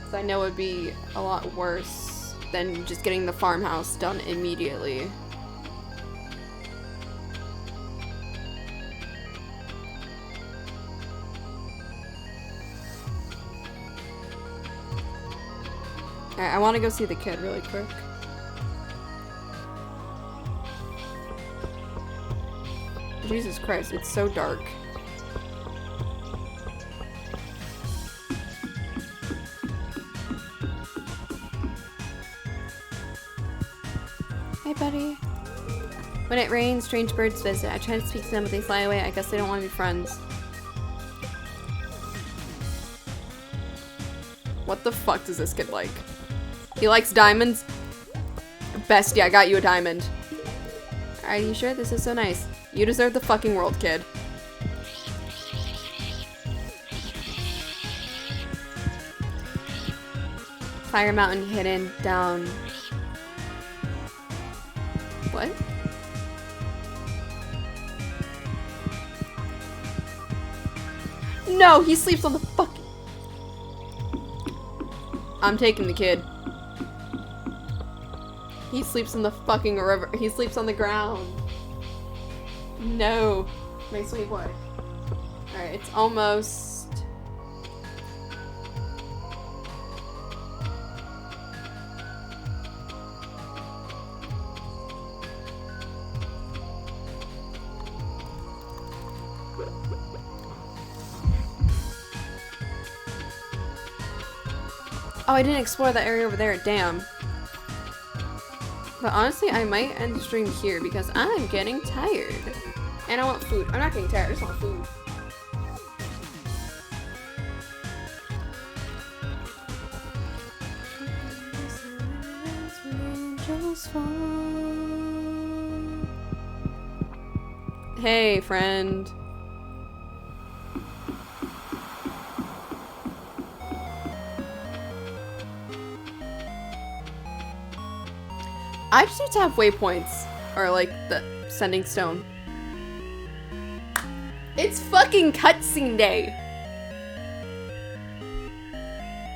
Because I know it would be a lot worse than just getting the farmhouse done immediately. Alright, I want to go see the kid really quick. Jesus Christ, it's so dark. Hey, buddy. When it rains, strange birds visit. I try to speak to them, but they fly away. I guess they don't want to be friends. What the fuck does this kid like? He likes diamonds? Bestie, I got you a diamond. Are you sure? This is so nice. You deserve the fucking world, kid. Fire mountain hidden down. What? No, he sleeps on the fucking. I'm taking the kid. He sleeps in the fucking river. He sleeps on the ground. No. My sweet boy. Alright, it's almost. Oh, I didn't explore that area over there. Damn. But honestly, I might end the stream here because I'm getting tired. And I want food. I'm not getting tired, I just want food. Hey, friend. I just need to have waypoints. Or like the sending stone. It's fucking cutscene day!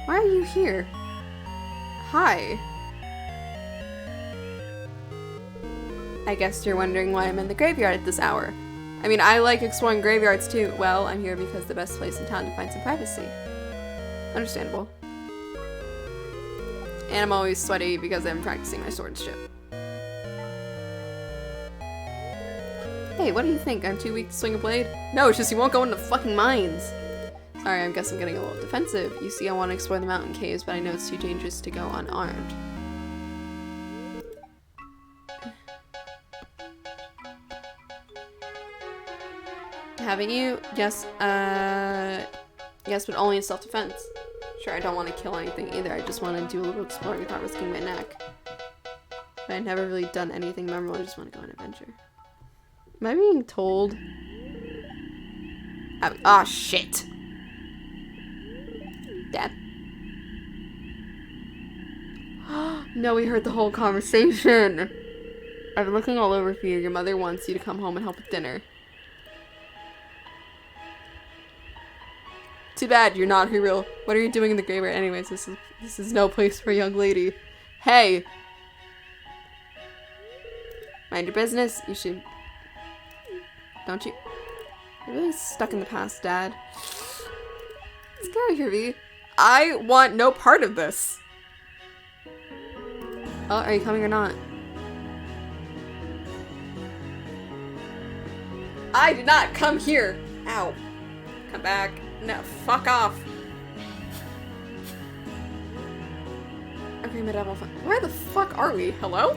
Why are you here? Hi. I guess you're wondering why I'm in the graveyard at this hour. I mean, I like exploring graveyards too. Well, I'm here because the best place in town to find some privacy. Understandable. And I'm always sweaty because I'm practicing my swordsmanship. Hey, what do you think? I'm too weak to swing a blade? No, it's just you won't go into fucking mines. Sorry, I guess I'm getting a little defensive. You see, I want to explore the mountain caves, but I know it's too dangerous to go unarmed. Haven't you? Yes, yes, but only in self-defense. Sure, I don't want to kill anything either. I just want to do a little exploring without risking my neck. But I've never really done anything memorable. I just want to go on an adventure. Am I being told? Ah, shit. Dad. No, we heard the whole conversation. I've been looking all over for you. Your mother wants you to come home and help with dinner. Too bad you're not real. What are you doing in the graveyard? Anyways, this is no place for a young lady. Hey! Mind your business. You should... Don't you... You're really stuck in the past, Dad. Let's get out of here, V. I want no part of this. Oh, are you coming or not? I did not come here. Ow. Come back. No, fuck off. Okay, medieval fun. Where the fuck are we? Hello?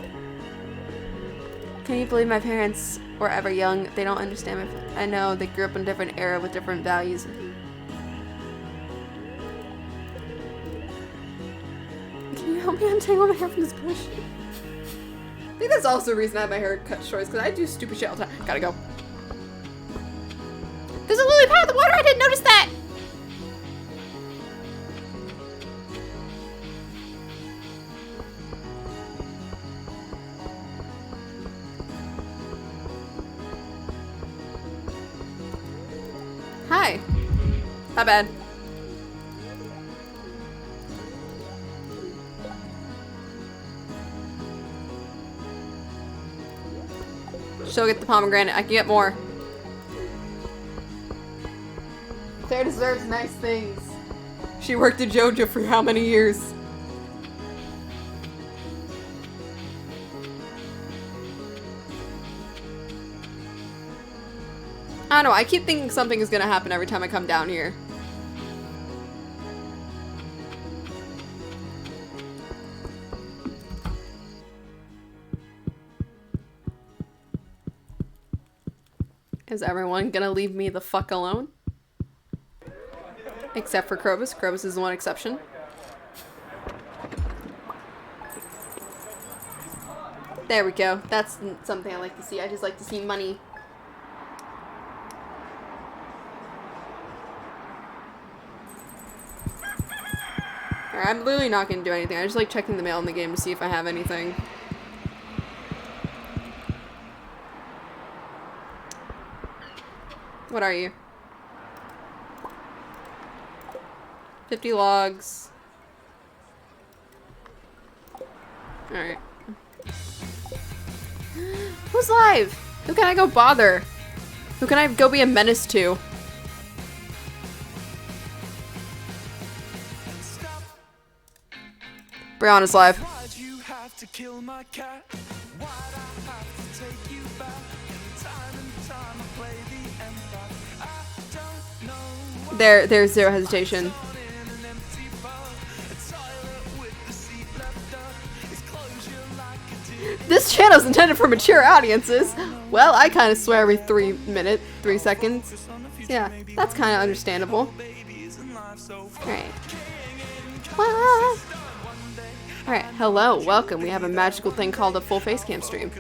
Can you believe my parents were ever young? They don't understand my... I know, they grew up in a different era with different values. Can you help me untangle my hair from this bush? I think that's also the reason I have my hair cut short, because I do stupid shit all the time. Gotta go. There's a lily pad in the water! I didn't notice that! Hi. Not bad. She'll get the pomegranate. I can get more. Claire deserves nice things. She worked at JoJo for how many years? I don't know, I keep thinking something is gonna happen every time I come down here. Is everyone gonna leave me the fuck alone? Except for Krobus. Krobus is the one exception. There we go. That's something I like to see. I just like to see money. Alright, I'm literally not gonna do anything. I just like checking the mail in the game to see if I have anything. What are you? 50 logs. Alright. Who's live? Who can I go bother? Who can I go be a menace to? Brianna's live. Why'd you have to kill my cat? Why'd I have to take you back? Time and time I play the empath. I don't know. There's zero hesitation. This channel's intended for mature audiences. Well, I kind of swear every 3 seconds. Yeah, that's kind of understandable. Alright. Alright, hello, welcome. We have a magical thing called a full face cam stream.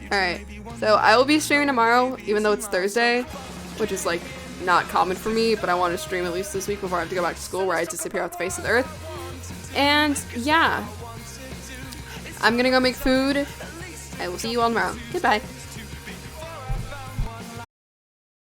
Alright, so I will be streaming tomorrow, even though it's Thursday, which is like not common for me, but I want to stream at least this week before I have to go back to school where I disappear off the face of the earth. And yeah, I'm gonna go make food. I will see you all tomorrow. Goodbye.